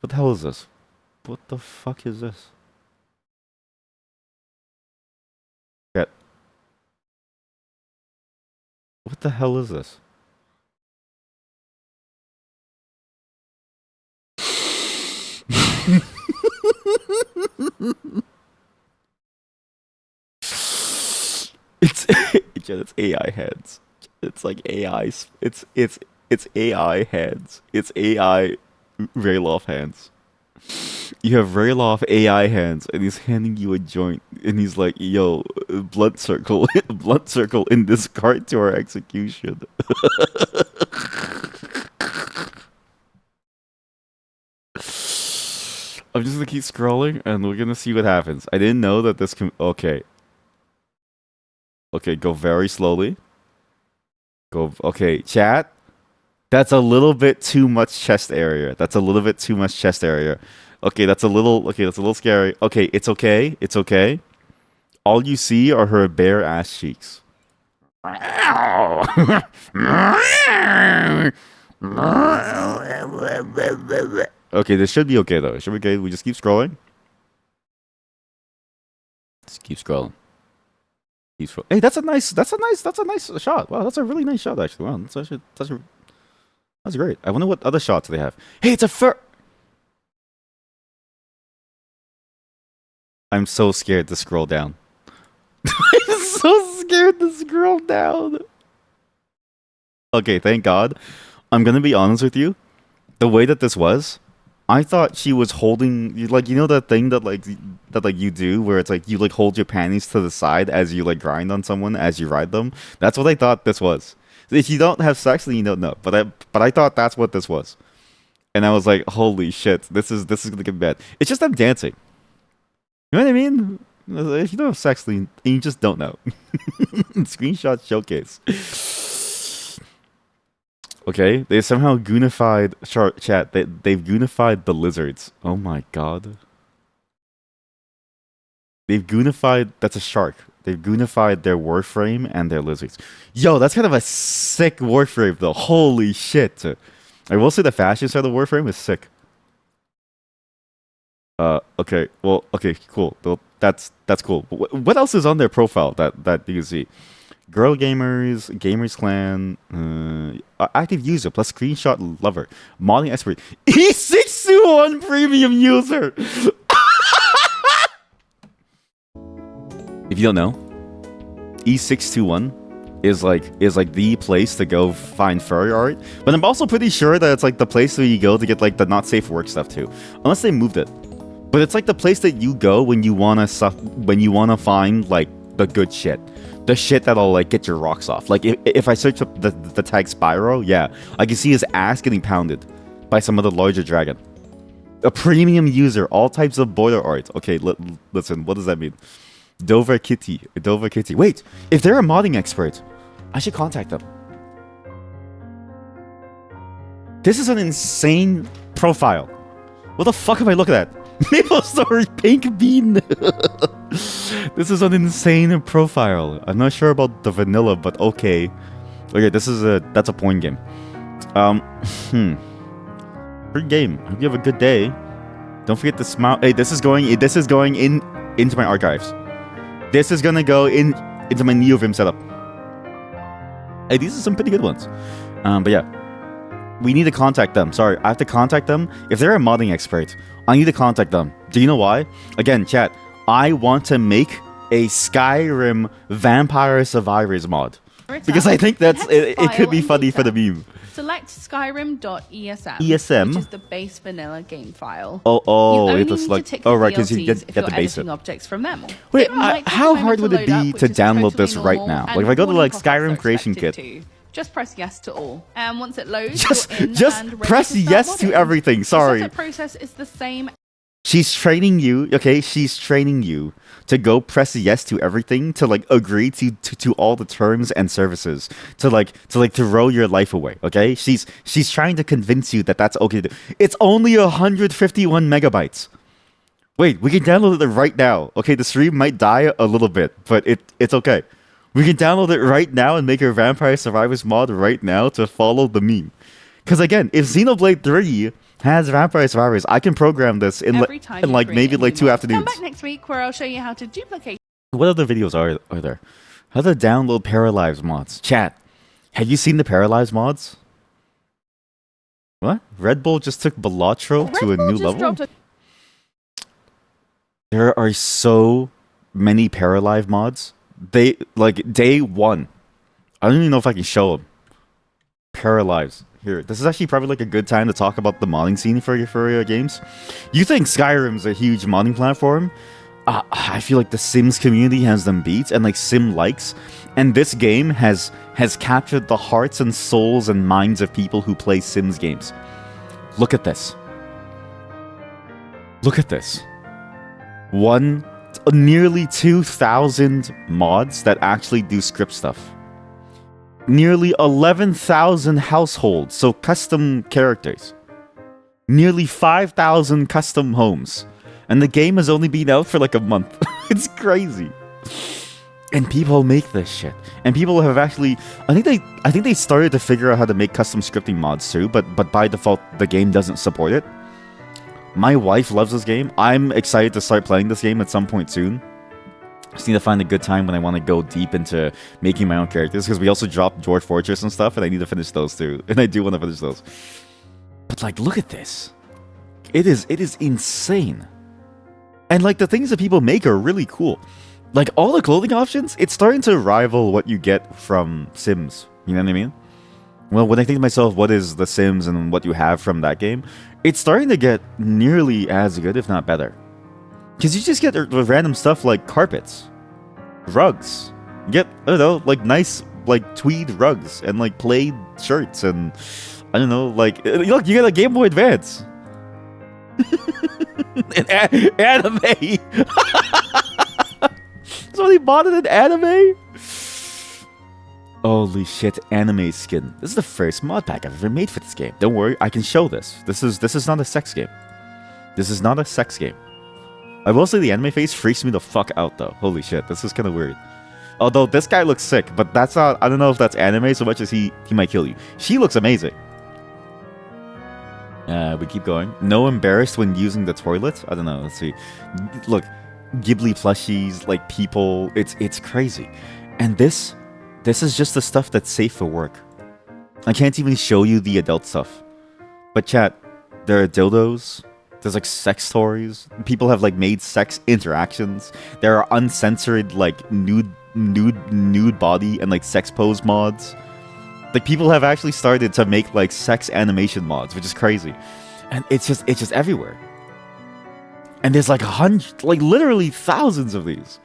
What the hell is this? What the fuck is this? Cat. What the hell is this? It's AI heads. It's like AI. It's AI heads. It's AI Rayloff hands. You have Rayloff AI hands, and he's handing you a joint, and he's like, "Yo, blunt circle in this cart to our execution." I'm just gonna keep scrolling, and we're gonna see what happens. I didn't know that this can. Okay. Okay, go very slowly. Go. Okay, chat. That's a little bit too much chest area. That's a little bit too much chest area. Okay, that's a little. Okay, that's a little scary. Okay, it's okay. It's okay. All you see are her bare ass cheeks. Okay, this should be okay though. Should we okay? We just keep scrolling. Just keep scrolling. Hey, that's a nice shot. Wow, that's a really nice shot actually. Wow, that's great. I wonder what other shots they have. Hey, it's a fur. I'm so scared to scroll down. I'm so scared to scroll down. Okay, thank God. I'm gonna be honest with you. The way that this was, I thought she was holding, like, you know that thing that you do where it's like you like hold your panties to the side as you like grind on someone as you ride them. That's what I thought this was. If you don't have sex, then you don't know. But I thought that's what this was. and I was like, holy shit, this is gonna get bad. It's just them dancing. You know what I mean? If you don't have sex lean, you just don't know. Screenshot showcase. Okay, they somehow goonified chat. They've goonified the lizards. Oh my god. They've goonified. That's a shark. They've goonified their warframe and their lizards. Yo, that's kind of a sick warframe though. Holy shit. I will say the fashion side of the warframe is sick. Okay. Well, okay, cool. Well, that's cool. What else is on their profile that you can see? Girl gamers, gamers clan, active user plus screenshot lover, modding expert, E621 premium user. If you don't know, E621 is like the place to go find furry art. But I'm also pretty sure that it's like the place where you go to get like the not safe for work stuff too, unless they moved it. But it's like the place that you go when you wanna find like the good shit, the shit that'll like get your rocks off. Like if I search up the tag Spyro, yeah, I can see his ass getting pounded by some of the larger dragon. A premium user, all types of boiler art. Okay, listen, what does that mean? Dover Kitty. Wait, if they're a modding expert, I should contact them. This is an insane profile. What the fuck am I looking at? Maple Story Pink Bean. This is an insane profile. I'm not sure about the vanilla, but okay. Okay, that's a porn game. Free game. Hope you have a good day. Don't forget to smile. Hey, this is going into my archives. This is gonna go into my NeoVim setup. Hey, these are some pretty good ones. But yeah, we need to contact them. Sorry, I have to contact them. If they're a modding expert, I need to contact them. Do you know why? Again, chat, I want to make a Skyrim Vampire Survivors mod. Because I think it could be funny for the meme. Select skyrim.esm, ESM? which is the base vanilla game file. Oh, you only it's need like, to tick oh the right, because you DLCs get if the you're basic. editing objects from them. Wait, It might take how a moment hard would to it load up, be which to is download totally this right normal, now? and Like if I go to warning like pop-ups Skyrim are Creation expected Kit, to. Just press yes to all. And once it loads, just you're in and ready press to start yes to modding. everything. The Sorry. setup process is the same. She's training you, okay? She's training you to go press yes to everything, to like agree to all the terms and services, to throw your life away, okay? She's trying to convince you that that's okay to do. It's only 151 megabytes. Wait, we can download it right now. Okay, the stream might die a little bit, but it's okay. We can download it right now and make a Vampire Survivors mod right now to follow the meme. Because again, if Xenoblade 3 has Vampire Survivors, I can program this in like maybe like 2 afternoons. Come back next week where I'll show you how to duplicate. What other videos are there? How to download Paralyzed mods? Chat, have you seen the Paralyzed mods? What? Red Bull just took Balatro to a new level? There are so many Paralyzed mods. They like day one. I don't even know if I can show them. Paralyzed. Here, this is actually probably like a good time to talk about the modding scene for your games. You think Skyrim's a huge modding platform? I feel like the Sims community has them beat, and like Sim likes, and this game has captured the hearts and souls and minds of people who play Sims games. Look at this. Look at this. Nearly 2,000 mods that actually do script stuff. Nearly 11,000 households, so custom characters. Nearly 5,000 custom homes. And the game has only been out for like a month. It's crazy. And people make this shit. And people have actually I think they started to figure out how to make custom scripting mods too, but by default the game doesn't support it. My wife loves this game. I'm excited to start playing this game at some point soon. Just need to find a good time when I want to go deep into making my own characters, because we also dropped Dwarf Fortress and stuff, and I need to finish those too. And I do want to finish those. But like, look at this. It is insane. And like the things that people make are really cool. Like all the clothing options, it's starting to rival what you get from Sims. You know what I mean? Well, when I think to myself, what is The Sims and what you have from that game, it's starting to get nearly as good, if not better. Because you just get random stuff like carpets, rugs. You get, I don't know, like nice like tweed rugs and like plaid shirts and I don't know, like look, you get a Game Boy Advance. Anime. Somebody bought it in anime. Holy shit, anime skin. This is the first mod pack I've ever made for this game. Don't worry, I can show this. This is not a sex game. This is not a sex game. I will say the anime face freaks me the fuck out though. Holy shit, this is kind of weird. Although this guy looks sick, but that's not, I don't know if that's anime so much as he might kill you. She looks amazing. We keep going. No embarrassed when using the toilet? I don't know, let's see. Look, Ghibli plushies, like people, it's crazy. And this is just the stuff that's safe for work. I can't even show you the adult stuff. But chat, there are dildos. There's like sex stories. People have like made sex interactions. There are uncensored like nude body and like sex pose mods. Like people have actually started to make like sex animation mods, which is crazy. And it's just everywhere. And there's like literally thousands of these.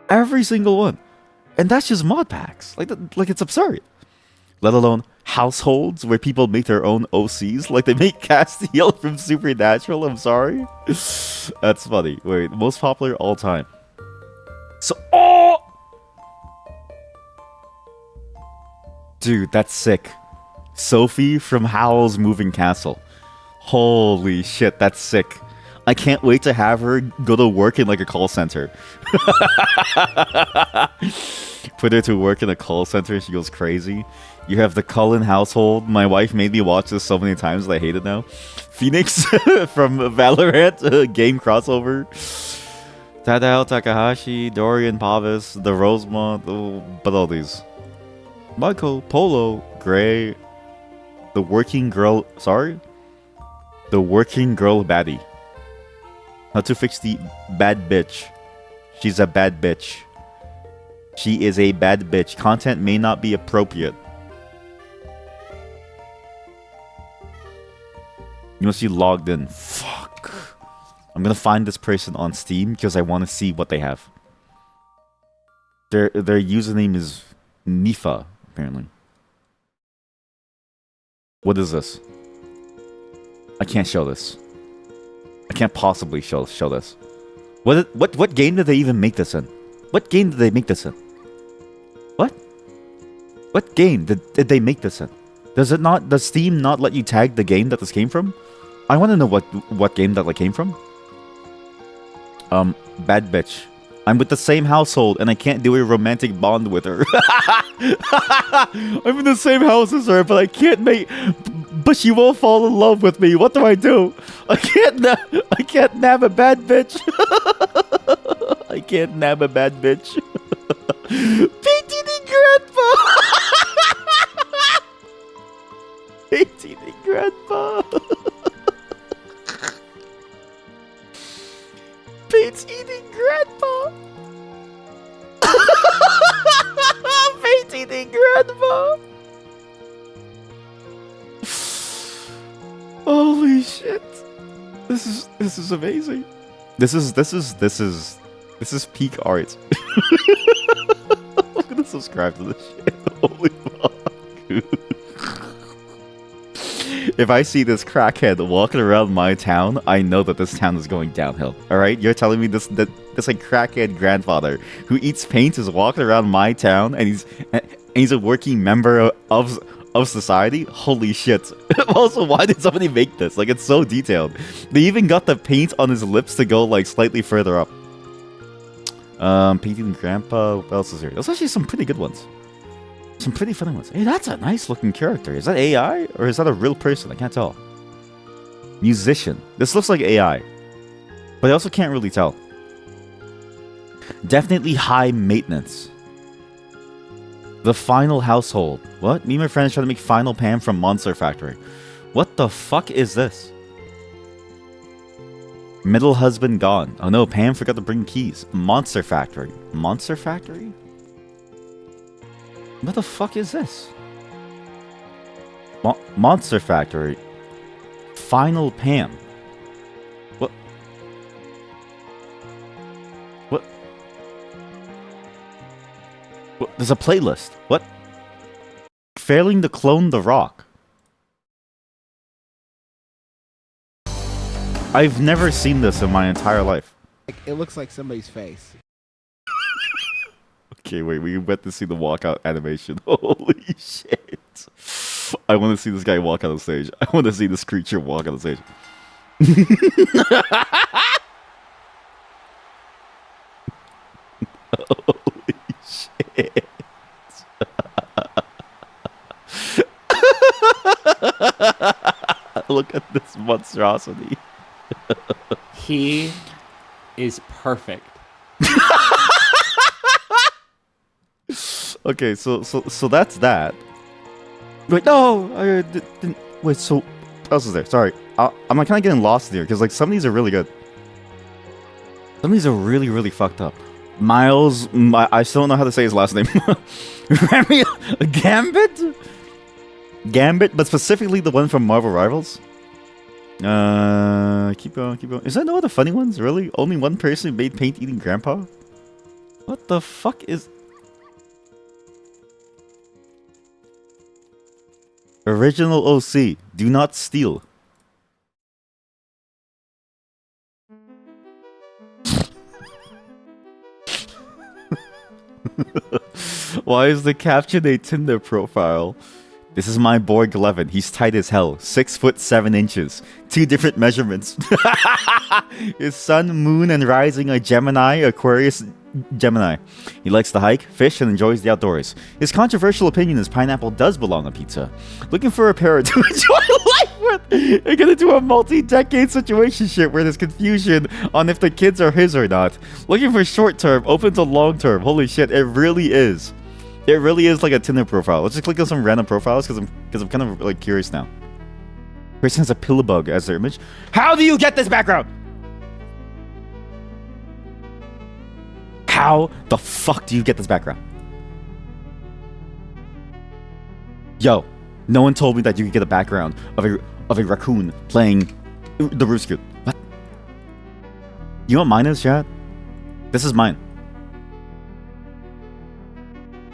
Every single one. And that's just mod packs. Like it's absurd. Let alone households where people make their own OCs. Like they make Castiel from Supernatural. I'm sorry. That's funny. Wait, most popular all time. So, oh! Dude, that's sick. Sophie from Howl's Moving Castle. Holy shit, that's sick. I can't wait to have her go to work in like a call center. Put her to work in a call center, she goes crazy. You have the Cullen household. My wife made me watch this so many times that I hate it now. Phoenix from Valorant, game crossover. Tadao Takahashi, Dorian Pavis, the Rosemont, but all these. Michael, Polo, Gray, the working girl, the working girl baddie. How to fix the bad bitch. She's a bad bitch. She is a bad bitch. Content may not be appropriate. You must be logged in. Fuck. I'm gonna find this person on Steam because I want to see what they have. Their username is Nifa, apparently. What is this? I can't show this. I can't possibly show this. What game did they even make this in? What game did they make this in? What game did they make this in? Does Steam not let you tag the game that this came from? I want to know what game that came from. Bad bitch. I'm with the same household and I can't do a romantic bond with her. I'm in the same house as her, but I can't make. But she won't fall in love with me. What do I do? I can't nab a bad bitch. I can't nab a bad bitch. PTD grandpa. PTD grandpa. Pete's eating grandpa. Pete's eating grandpa. Holy shit! This is amazing. This is peak art. I'm gonna subscribe to this shit. Holy fuck. If I see this crackhead walking around my town, I know that this town is going downhill. All right, you're telling me this like crackhead grandfather who eats paint is walking around my town, and he's a working member of society? Holy shit. Also, why did somebody make this? Like, it's so detailed. They even got the paint on his lips to go like slightly further up. Painting grandpa. What else is here? There's actually some pretty good ones. Some pretty funny ones. Hey, that's a nice looking character. Is that AI or is that a real person? I can't tell. Musician. This looks like AI, but I also can't really tell. Definitely high maintenance. The Final Household. What? Me and my friends trying to make Final Pam from Monster Factory. What the fuck is this? Middle husband gone. Oh no, Pam forgot to bring keys. Monster Factory. Monster Factory? What the fuck is this? Monster Factory. Final Pam. What? What? There's a playlist. What? failing to clone The Rock. I've never seen this in my entire life. It looks like somebody's face. Okay, wait, we get to see the walkout animation. Holy shit. I want to see this guy walk on the stage. I want to see this creature walk on the stage. Holy shit. Look at this monstrosity. He is perfect. Okay, so that's that. Wait, no, I didn't. Wait, so what else is there? Sorry, I'm like kind of getting lost here because like some of these are really good. Some of these are really, really fucked up. Miles, I still don't know how to say his last name. Remy Gambit, but specifically the one from Marvel Rivals. Keep going. Is that no other funny ones? Really? Only one person made paint eating grandpa? What the fuck is? Original OC. Do not steal. Why is the caption a Tinder profile? This is my boy Glevin. He's tight as hell. 6'7". 2 different measurements. His sun, moon, and rising are Gemini, Aquarius, Gemini. He likes to hike, fish, and enjoys the outdoors. His controversial opinion is pineapple does belong on pizza. Looking for a pair to enjoy life with. They're gonna do a multi-decade situationship where there's confusion on if the kids are his or not. Looking for short-term, open to long-term. Holy shit, it really is. It really is like a Tinder profile. Let's just click on some random profiles because I'm kind of like curious now. Person has a pillow bug as their image. How do you get this background? How the fuck do you get this background? Yo, no one told me that you could get a background of a raccoon playing the Rubik's Cube. What? You know what mine is, chat? This is mine.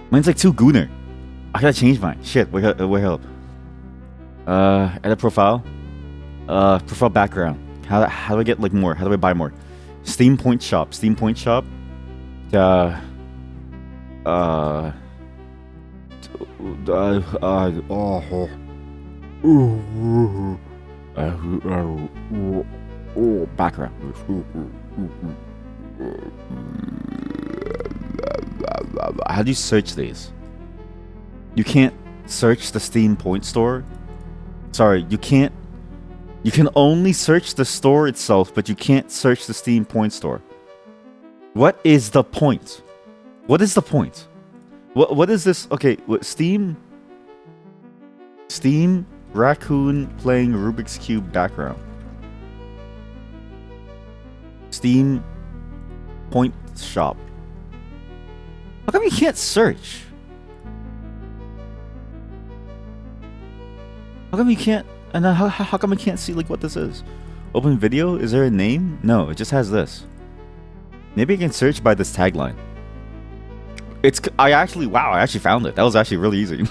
Mine's like too gooner. I gotta change mine. Shit, wait up. Edit profile. Profile background. How do I get like more? How do I buy more? Steam Point Shop. Background. How do you search these? You can't search the Steam Point store? Sorry, you can't. You can only search the store itself, but you can't search the Steam Point store. What is the point? What is the point? What is this? Okay, what, Steam raccoon playing Rubik's Cube background. Steam Point shop. How come you can't search? How come you can't? And then how come I can't see like what this is? Open video? Is there a name? No, it just has this. Maybe I can search by this tagline. I actually found it. That was actually really easy.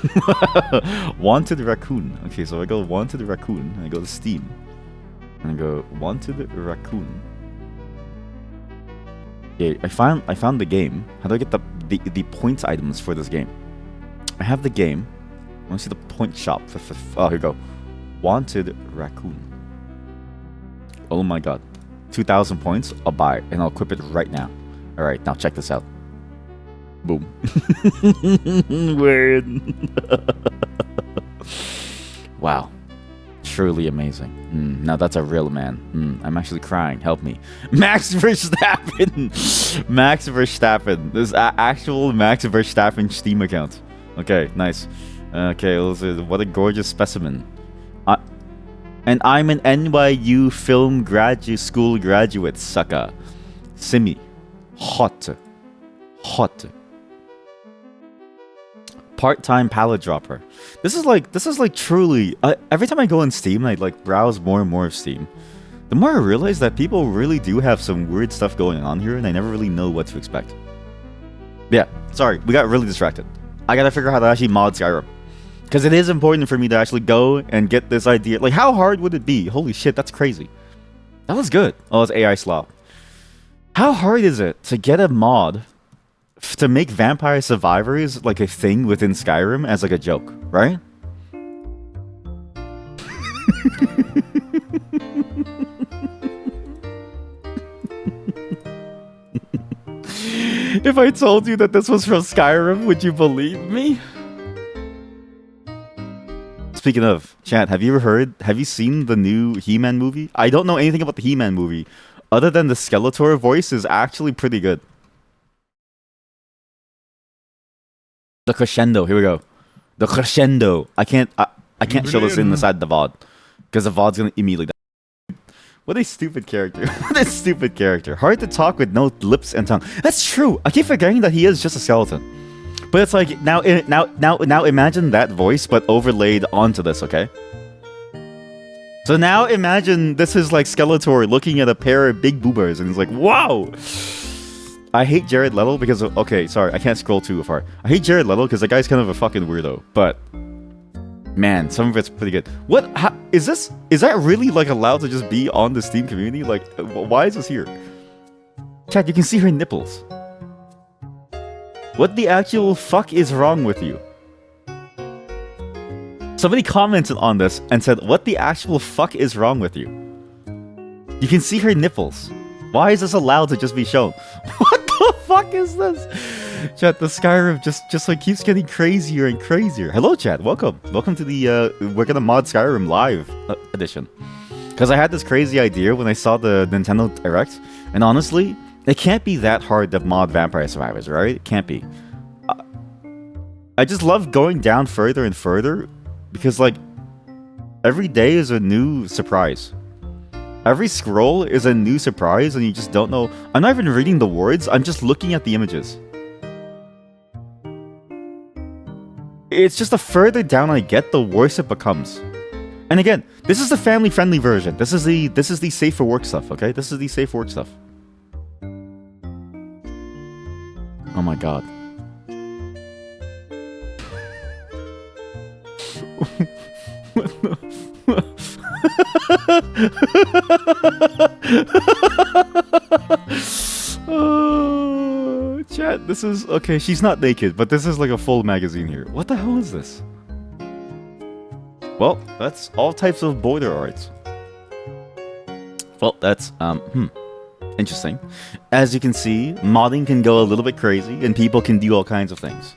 Wanted raccoon. Okay, so I go wanted raccoon. And I go to Steam. And I go wanted raccoon. Okay, I found the game. How do I get the point items for this game? I have the game. I want to see the point shop. Oh, here we go. Wanted raccoon. Oh my god. 2,000 points. I'll buy it and I'll equip it right now. Alright, now check this out. Boom. Weird. Wow. Truly amazing. Now that's a real man. I'm actually crying. Help me. Max Verstappen. Max Verstappen. This actual Max Verstappen Steam account. Okay, nice. Okay, what a gorgeous specimen. And I'm an NYU film school graduate, sucker. Simi. Hot. Part-time palette dropper. This is like truly. Every time I go on Steam, I like browse more and more of Steam. The more I realize that people really do have some weird stuff going on here, and I never really know what to expect. Yeah, sorry, we got really distracted. I gotta figure out how to actually mod Skyrim. Because it is important for me to actually go and get this idea. Like, how hard would it be? Holy shit, that's crazy. That was good. Oh, it's AI slop. How hard is it to get a mod to make Vampire Survivors like a thing within Skyrim as like a joke, right? If I told you that this was from Skyrim, would you believe me? Speaking of, chat, have you seen the new He-Man movie? I don't know anything about the He-Man movie, other than the Skeletor voice is actually pretty good. The crescendo, here we go. The crescendo. I can't show this inside the VOD, because the VOD's gonna immediately die. What a stupid character. What a stupid character. Hard to talk with no lips and tongue. That's true. I keep forgetting that he is just a skeleton. But it's like, now imagine that voice, but overlaid onto this, okay? So now imagine this is like Skeletor looking at a pair of big boobers, and he's like, wow! I hate Jared Leto because of, okay, sorry, I can't scroll too far. I hate Jared Leto because the guy's kind of a fucking weirdo, but man, some of it's pretty good. What, is that really like allowed to just be on the Steam community? Like, why is this here? Chat, you can see her nipples. What the actual fuck is wrong with you? Somebody commented on this and said, what the actual fuck is wrong with you? You can see her nipples. Why is this allowed to just be shown? What the fuck is this? Chat, the Skyrim just like keeps getting crazier and crazier. Hello chat, welcome. Welcome to the we're gonna mod Skyrim live edition. Because I had this crazy idea when I saw the Nintendo Direct, and honestly, it can't be that hard to mod Vampire Survivors, right? It can't be. I just love going down further and further, because like every day is a new surprise. Every scroll is a new surprise, and you just don't know. I'm not even reading the words, I'm just looking at the images. It's just the further down I get, the worse it becomes. And again, this is the family-friendly version. This is the safe for work stuff, okay? This is the safe for work stuff. Oh my god. Oh, chat, this is... Okay, she's not naked, but this is like a full magazine here. What the hell is this? Well, that's all types of border arts. Well, that's, interesting. As you can see, modding can go a little bit crazy, and people can do all kinds of things.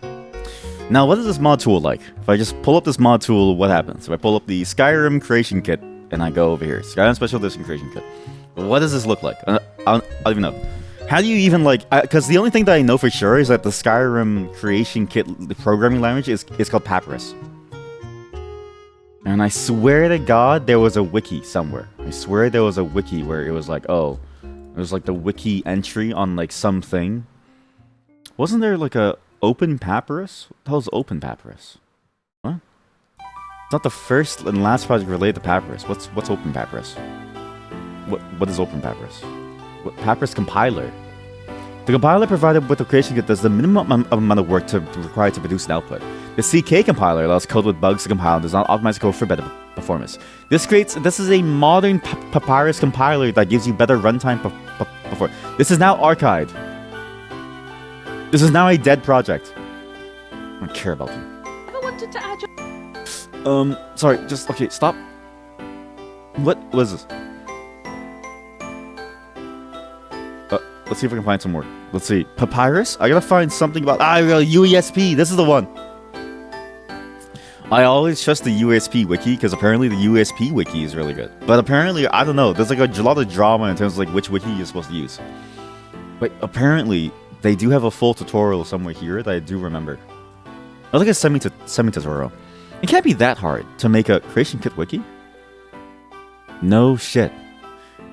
Now, what is this mod tool like? If I just pull up this mod tool, what happens? If I pull up the Skyrim Creation Kit, and I go over here, Skyrim Special Edition Creation Kit. What does this look like? I don't even know. How do you even like... Because the only thing that I know for sure is that the Skyrim Creation Kit the programming language is called Papyrus. And I swear to God, there was a wiki somewhere. I swear there was a wiki where it was like, oh... It was like the wiki entry on like something. Wasn't there like a Open Papyrus? What the hell is Open Papyrus? What? It's not the first and last project related to Papyrus. What's Open Papyrus? What is Open Papyrus? What Papyrus compiler? The compiler provided with the creation kit does the minimum amount of work required to produce an output. The CK compiler allows code with bugs to compile and does not optimize code for better performance. This is a modern Papyrus compiler that gives you better runtime before. This is now archived. This is now a dead project. I don't care about you. I wanted to add your... Sorry, just, okay, stop. What was this? Let's see if I can find some more. Let's see. Papyrus? I gotta find something about... UESP! This is the one! I always trust the USP wiki, because apparently the USP wiki is really good. But apparently, I don't know, there's like a lot of drama in terms of like which wiki you're supposed to use. But apparently, they do have a full tutorial somewhere here that I do remember. I like a semi-tutorial. It can't be that hard to make a creation kit wiki. No shit.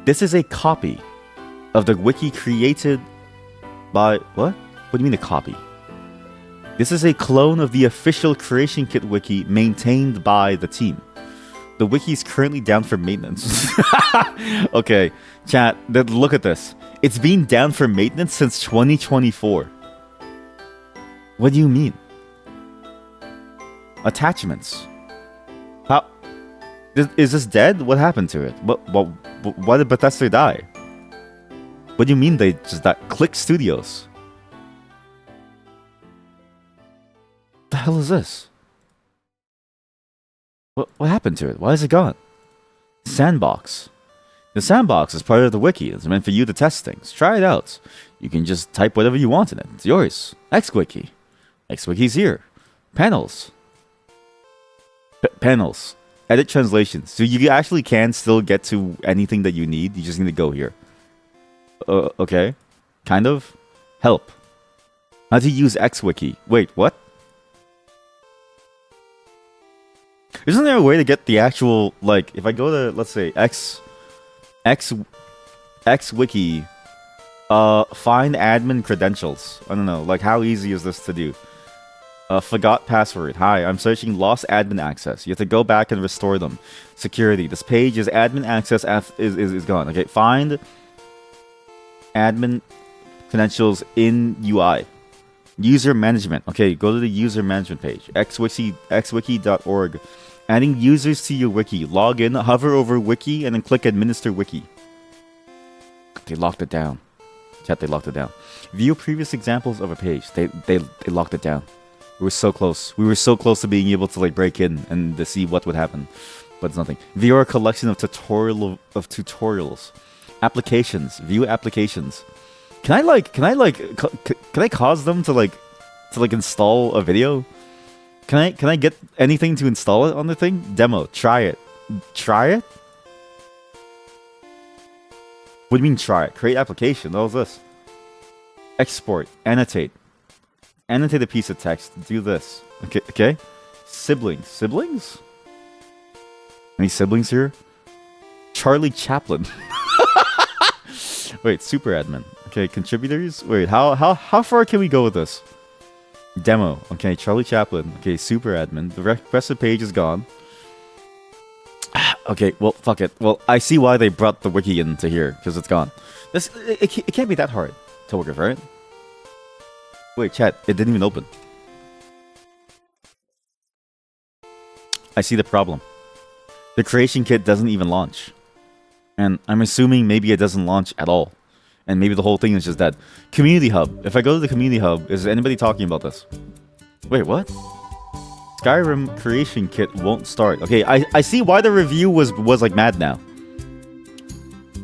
This is a copy of the wiki created by... What? What do you mean a copy? This is a clone of the official Creation Kit wiki maintained by the team. The wiki is currently down for maintenance. Okay, chat, look at this. It's been down for maintenance since 2024. What do you mean? Attachments. How is this dead? What happened to it? Why did Bethesda die? What do you mean they just died? Click Studios. The hell is this? What happened to it? Why is it gone? Sandbox. The sandbox is part of the wiki. It's meant for you to test things. Try it out. You can just type whatever you want in it. It's yours. XWiki. XWiki's here. Panels. Panels. Edit translations. So you actually can still get to anything that you need. You just need to go here. Okay. Kind of. Help. How to use XWiki. Wait, what? Isn't there a way to get the actual, like, if I go to, let's say, XWiki, find admin credentials. I don't know, like, how easy is this to do? Forgot password. Hi, I'm searching lost admin access. You have to go back and restore them. Security. This page is admin access is gone. Okay, find admin credentials in UI. User management. Okay, go to the user management page. xwiki.org. Adding users to your wiki. Log in, hover over wiki, and then click administer wiki. They locked it down. Chat, they locked it down. View previous examples of a page. They locked it down. We were so close. We were so close to being able to like break in and to see what would happen. But it's nothing. View our collection of tutorials. Applications. View applications. Can I cause them to install a video? Can I get anything to install it on the thing? Demo. Try it. Try it? What do you mean try it? Create application. What was this? Export. Annotate. Annotate a piece of text. Do this. Okay. Siblings. Siblings? Any siblings here? Charlie Chaplin. Wait, super admin. Okay, contributors. Wait, how far can we go with this? Demo. Okay, Charlie Chaplin. Okay, super admin. The rest of the page is gone. Okay, well, fuck it. Well, I see why they brought the wiki into here, because it's gone. It can't be that hard to work with, right? Wait, chat, it didn't even open. I see the problem. The creation kit doesn't even launch. And I'm assuming maybe it doesn't launch at all. And maybe the whole thing is just that. Community Hub. If I go to the Community Hub, is anybody talking about this? Wait, what? Skyrim creation kit won't start. Okay, I see why the review was like mad now.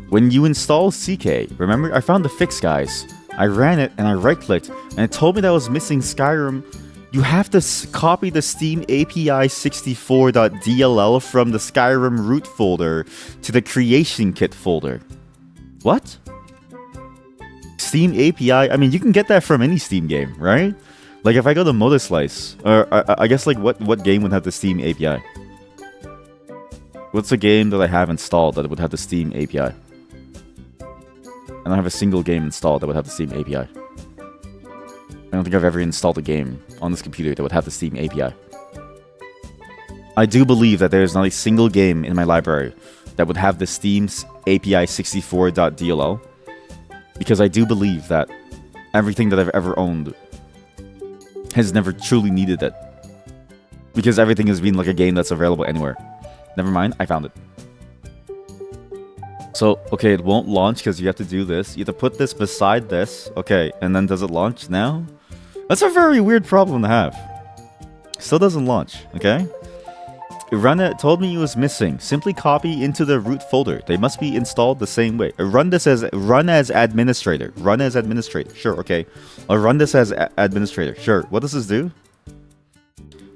When you install CK, remember I found the fix, guys. I ran it and I right-clicked and it told me that I was missing Skyrim. You have to copy the Steam API 64.dll from the Skyrim root folder to the creation kit folder. What? Steam API? I mean, you can get that from any Steam game, right? Like if I go to Motorslice, or I guess like what game would have the Steam API? What's a game that I have installed that would have the Steam API? I don't have a single game installed that would have the Steam API. I don't think I've ever installed a game on this computer that would have the Steam API. I do believe that there is not a single game in my library that would have the Steam's API 64.dll, because I do believe that everything that I've ever owned has never truly needed it, because everything has been like a game that's available anywhere. Never mind, I found it. So, okay, it won't launch because you have to do this. You have to put this beside this. Okay, and then does it launch now? That's a very weird problem to have. Still doesn't launch, okay? Run it told me it was missing. Simply copy into the root folder. They must be installed the same way. Run as administrator. Run as administrator. Sure, okay. I'll run this as administrator. Sure. What does this do?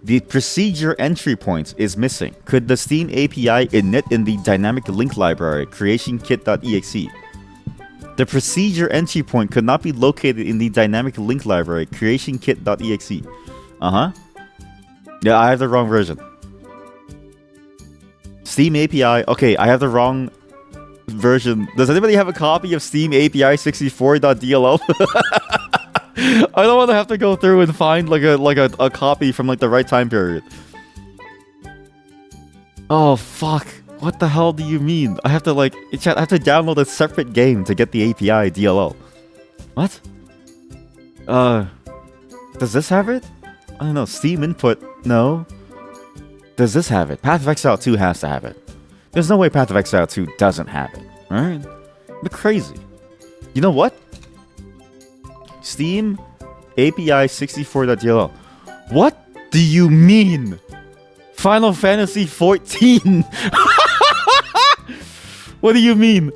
The procedure entry point is missing. Could the Steam API init in the dynamic link library creationkit.exe? The procedure entry point could not be located in the dynamic link library creationkit.exe. Yeah, I have the wrong version. Steam API. Okay, I have the wrong version. Does anybody have a copy of Steam API 64.dll? I don't want to have to go through and find like a copy from like the right time period. Oh fuck. What the hell do you mean? I have to I have to download a separate game to get the API DLL. What? Does this have it? I don't know. Steam input. No. does this have it? Path of Exile 2 has to have it. There's no way Path of Exile 2 doesn't have it. Alright? But crazy. You know what? Steam API 64.dll. What do you mean? Final Fantasy 14? What do you mean?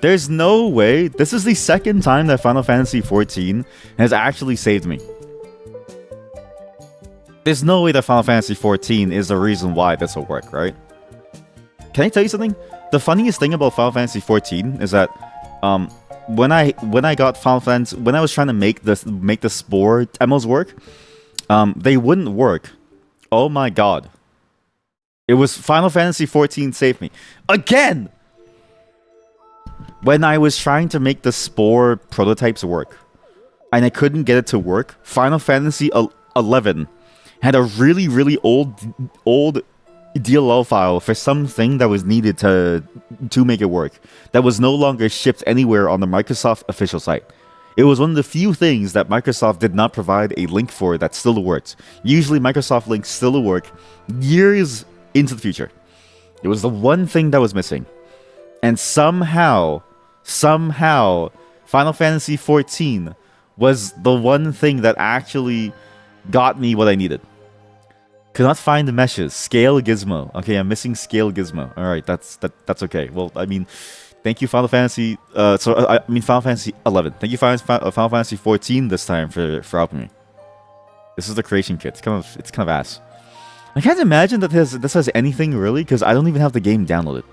There's no way. This is the second time that Final Fantasy 14 has actually saved me. There's no way that Final Fantasy 14 is the reason why this will work, right? Can I tell you something? The funniest thing about Final Fantasy 14 is that when I got Final Fantasy, when I was trying to make the Spore demos work, they wouldn't work. Oh my god. It was Final Fantasy 14 saved me. Again! When I was trying to make the Spore prototypes work, and I couldn't get it to work, Final Fantasy 11 had a really old DLL file for something that was needed to make it work, that was no longer shipped anywhere on the Microsoft official site. It was one of the few things that Microsoft did not provide a link for that still worked. Usually Microsoft links still work years into the future. It was the one thing that was missing. And somehow, Final Fantasy 14 was the one thing that actually got me what I needed. Could not find the meshes. Scale Gizmo. Okay, I'm missing Scale Gizmo. All right, that's okay. Well, I mean, thank you, Final Fantasy. Final Fantasy 11. Thank you, Final Fantasy 14 this time for helping me. This is the creation kit. It's kind of ass. I can't imagine that this has anything really, because I don't even have the game downloaded.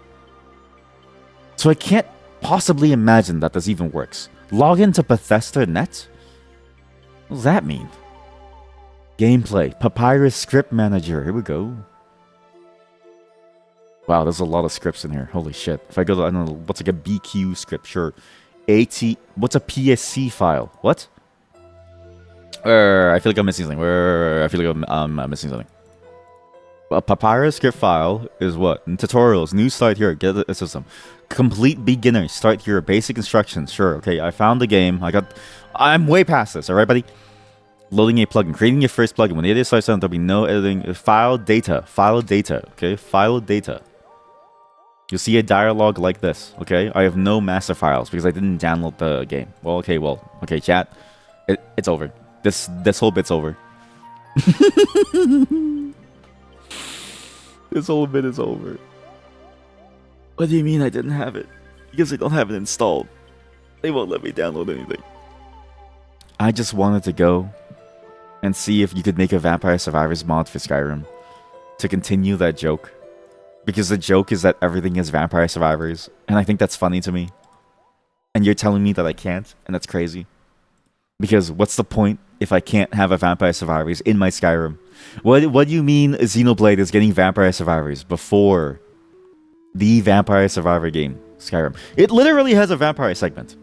So I can't possibly imagine that this even works. Log into Bethesda.net? What does that mean? Gameplay. Papyrus Script Manager. Here we go. Wow, there's a lot of scripts in here. Holy shit. If I go to, I don't know, what's like a BQ script? Sure. What's a PSC file? What? I feel like I'm missing something. I feel like I'm missing something. A Papyrus script file is what? Tutorials. New start here. Get the system. Complete beginner. Start here. Basic instructions. Sure. Okay, I found the game. I'm way past this. Alright, buddy? Loading a plugin. Creating your first plugin. When the edit starts down, there'll be no editing. File data. File data. Okay? File data. You'll see a dialogue like this. Okay? I have no master files because I didn't download the game. Well, okay, Okay, chat. It's over. This whole bit's over. This whole bit is over. What do you mean I didn't have it? Because I don't have it installed. They won't let me download anything. I just wanted to go and see if you could make a Vampire Survivors mod for Skyrim to continue that joke. Because the joke is that everything is Vampire Survivors, and I think that's funny to me. And you're telling me that I can't, and that's crazy. Because what's the point if I can't have a Vampire Survivors in my Skyrim? What do you mean Xenoblade is getting Vampire Survivors before the Vampire Survivor game, Skyrim? It literally has a vampire segment.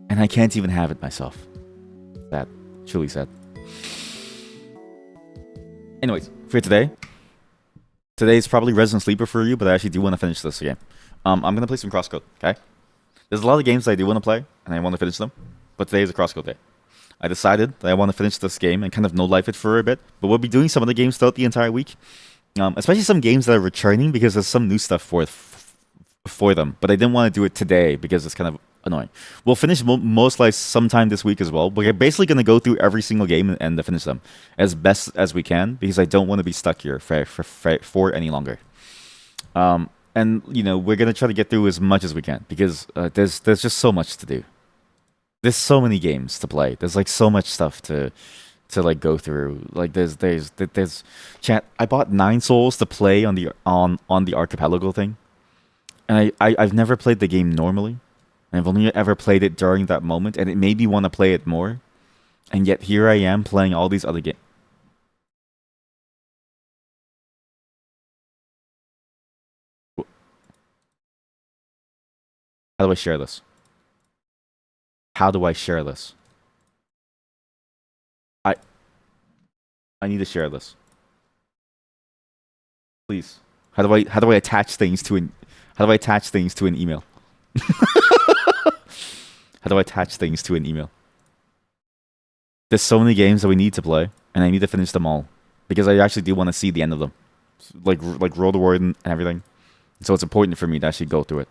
And I can't even have it myself. Sad. Truly sad. Anyways, for today. Today's probably Resident Sleeper for you, but I actually do want to finish this game. I'm going to play some Crosscode, okay? There's a lot of games that I do want to play, and I want to finish them. But today is a Crosscode day. I decided that I want to finish this game and kind of no-life it for a bit. But we'll be doing some of the games throughout the entire week. Especially some games that are returning because there's some new stuff for them. But I didn't want to do it today because it's kind of annoying. We'll finish most likely sometime this week as well. We're basically going to go through every single game and finish them as best as we can because I don't want to be stuck here for any longer. And, you know, we're going to try to get through as much as we can because there's just so much to do. There's so many games to play. There's like so much stuff to like go through. Like there's chat. I bought 9 Souls to play on the Archipelago thing, and I've never played the game normally. I've only ever played it during that moment, and it made me want to play it more. And yet here I am playing all these other games. How do I share this? How do I share this? I need to share this. Please. How do I attach things to an email? How do I attach things to an email? There's so many games that we need to play, and I need to finish them all. because I actually do want to see the end of them, like Roll the Warden and everything. So it's important for me to actually go through it.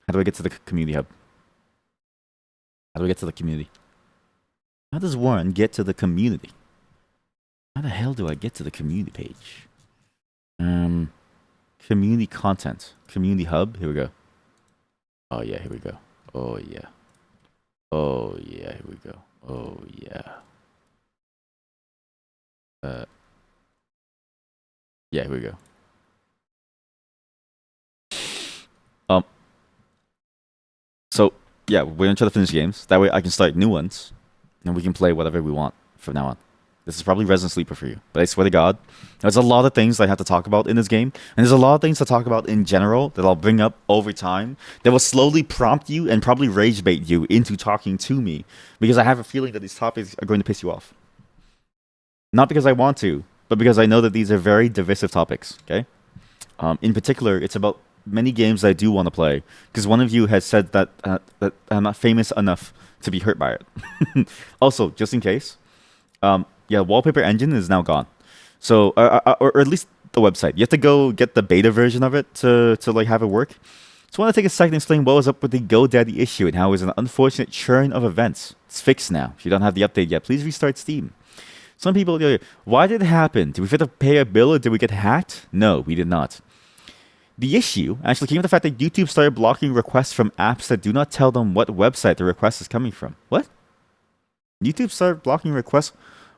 How do I get to the community hub? How do I get to the community? How does Warren get to the community? How the hell do I get to the community page? Community content. Community hub. Here we go. Oh yeah, here we go. Oh yeah. Oh yeah, here we go. Oh yeah. Yeah, here we go. So yeah, we're gonna try to finish games. That way I can start new ones, and we can play whatever we want from now on. This is probably Resident Sleeper for you, but I swear to God, there's a lot of things I have to talk about in this game, and there's a lot of things to talk about in general that I'll bring up over time that will slowly prompt you and probably rage bait you into talking to me, because I have a feeling that these topics are going to piss you off. Not because I want to, but because I know that these are very divisive topics. Okay, in particular, it's about many games I do want to play, because one of you has said that that I'm not famous enough to be hurt by it. Also, just in case, yeah, Wallpaper Engine is now gone, so or at least the website. You have to go get the beta version of it to like have it work. So I want to take a second to explain what was up with the GoDaddy issue and how it was an unfortunate churn of events. It's fixed now. If you don't have the update yet, please restart Steam. Some people go, why did it happen? Did we have to pay a bill or did we get hacked? No, we did not. The issue actually came from the fact that YouTube started blocking requests from apps that do not tell them what website the request is coming from. What? YouTube started blocking requests?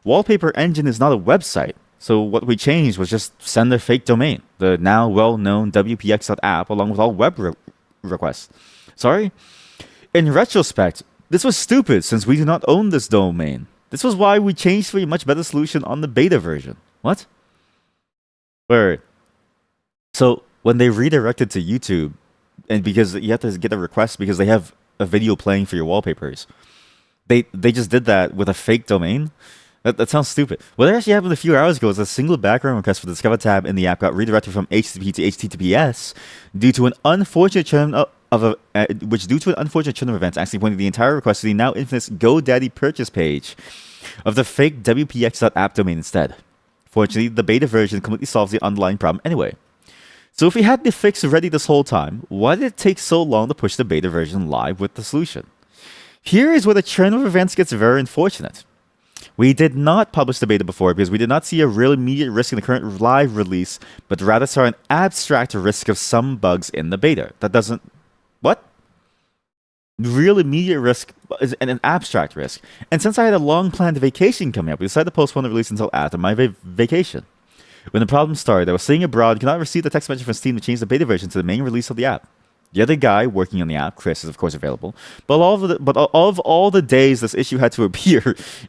Wallpaper Engine is not a website. So what we changed was just send a fake domain, the now well-known WPX.app, along with all web requests. Sorry? In retrospect, this was stupid since we do not own this domain. This was why we changed to a much better solution on the beta version. What? Wait. So when they redirected to YouTube, and because you have to get a request because they have a video playing for your wallpapers, they just did that with a fake domain. That sounds stupid. What actually happened a few hours ago is a single background request for the Discover tab in the app got redirected from HTTP to HTTPS due to an unfortunate churn of events actually pointed the entire request to the now infamous GoDaddy purchase page of the fake WPX.app domain instead. Fortunately, the beta version completely solves the underlying problem anyway. So if we had the fix ready this whole time, why did it take so long to push the beta version live with the solution? Here is where the churn of events gets very unfortunate. We did not publish the beta before because we did not see a real immediate risk in the current live release, but rather saw an abstract risk of some bugs in the beta. That doesn't... What? Real immediate risk is an abstract risk. And since I had a long-planned vacation coming up, we decided to postpone the release until after my vacation. When the problem started, I was sitting abroad, could not receive the text message from Steam to change the beta version to the main release of the app. The other guy working on the app, Chris, is of course available. But of all the days this issue had to appear,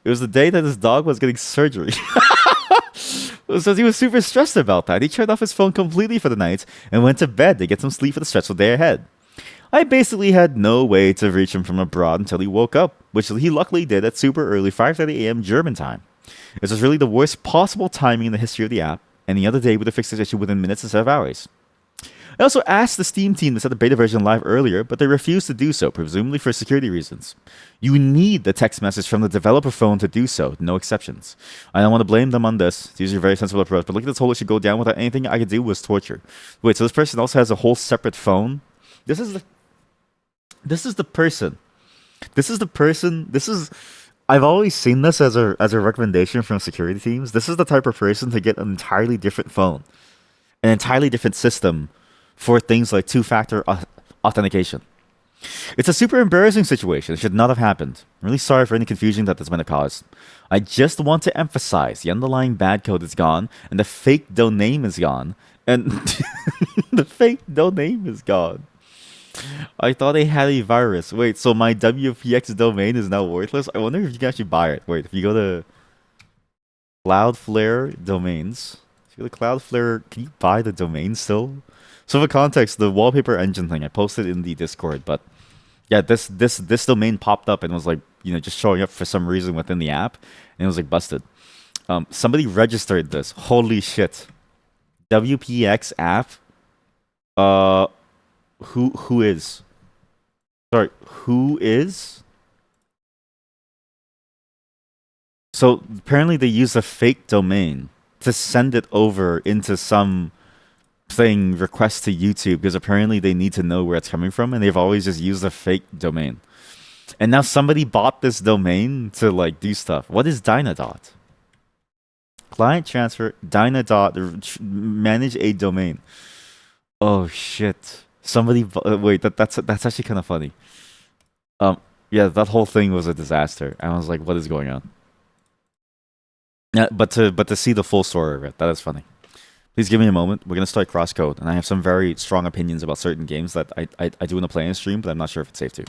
it was the day that his dog was getting surgery. So he was super stressed about that. He turned off his phone completely for the night and went to bed to get some sleep for the stressful day ahead. I basically had no way to reach him from abroad until he woke up, which he luckily did at super early 5:30 a.m. German time. This was really the worst possible timing in the history of the app, and the other day would have fixed this issue within minutes instead of hours. I also asked the Steam team to set the beta version live earlier, but they refused to do so, presumably for security reasons. You need the text message from the developer phone to do so, no exceptions. I don't want to blame them on this. It's usually a very sensible approach, but look at this whole issue go down without anything I could do was torture. Wait, so this person also has a whole separate phone? This is the person. I've always seen this as a recommendation from security teams. This is the type of person to get an entirely different phone, an entirely different system for things like two-factor authentication. It's a super embarrassing situation. It should not have happened. I'm really sorry for any confusion that this might have caused. I just want to emphasize the underlying bad code is gone, and the fake domain is gone. And the fake domain is gone. I thought they had a virus. Wait, so my WPX domain is now worthless? I wonder if you can actually buy it. Wait, if you go to Cloudflare domains, if you go to Cloudflare, can you buy the domain still? So for context, the wallpaper engine thing, I posted in the Discord, but yeah, this domain popped up and was like, just showing up for some reason within the app, and it was like busted. Somebody registered this. Holy shit. WPX app. Who is? Sorry, who is? So apparently they use a fake domain to send it over into some thing request to YouTube because apparently they need to know where it's coming from, and they've always just used a fake domain. And now somebody bought this domain to like do stuff. What is Dynadot? Client transfer Dynadot manage a domain. Oh shit! Somebody wait. That's actually kind of funny. Yeah, that whole thing was a disaster. I was like, what is going on? Yeah, but to see the full story of it, that is funny. Please give me a moment. We're gonna start Crosscode, and I have some very strong opinions about certain games that I do want to play in a stream, but I'm not sure if it's safe to.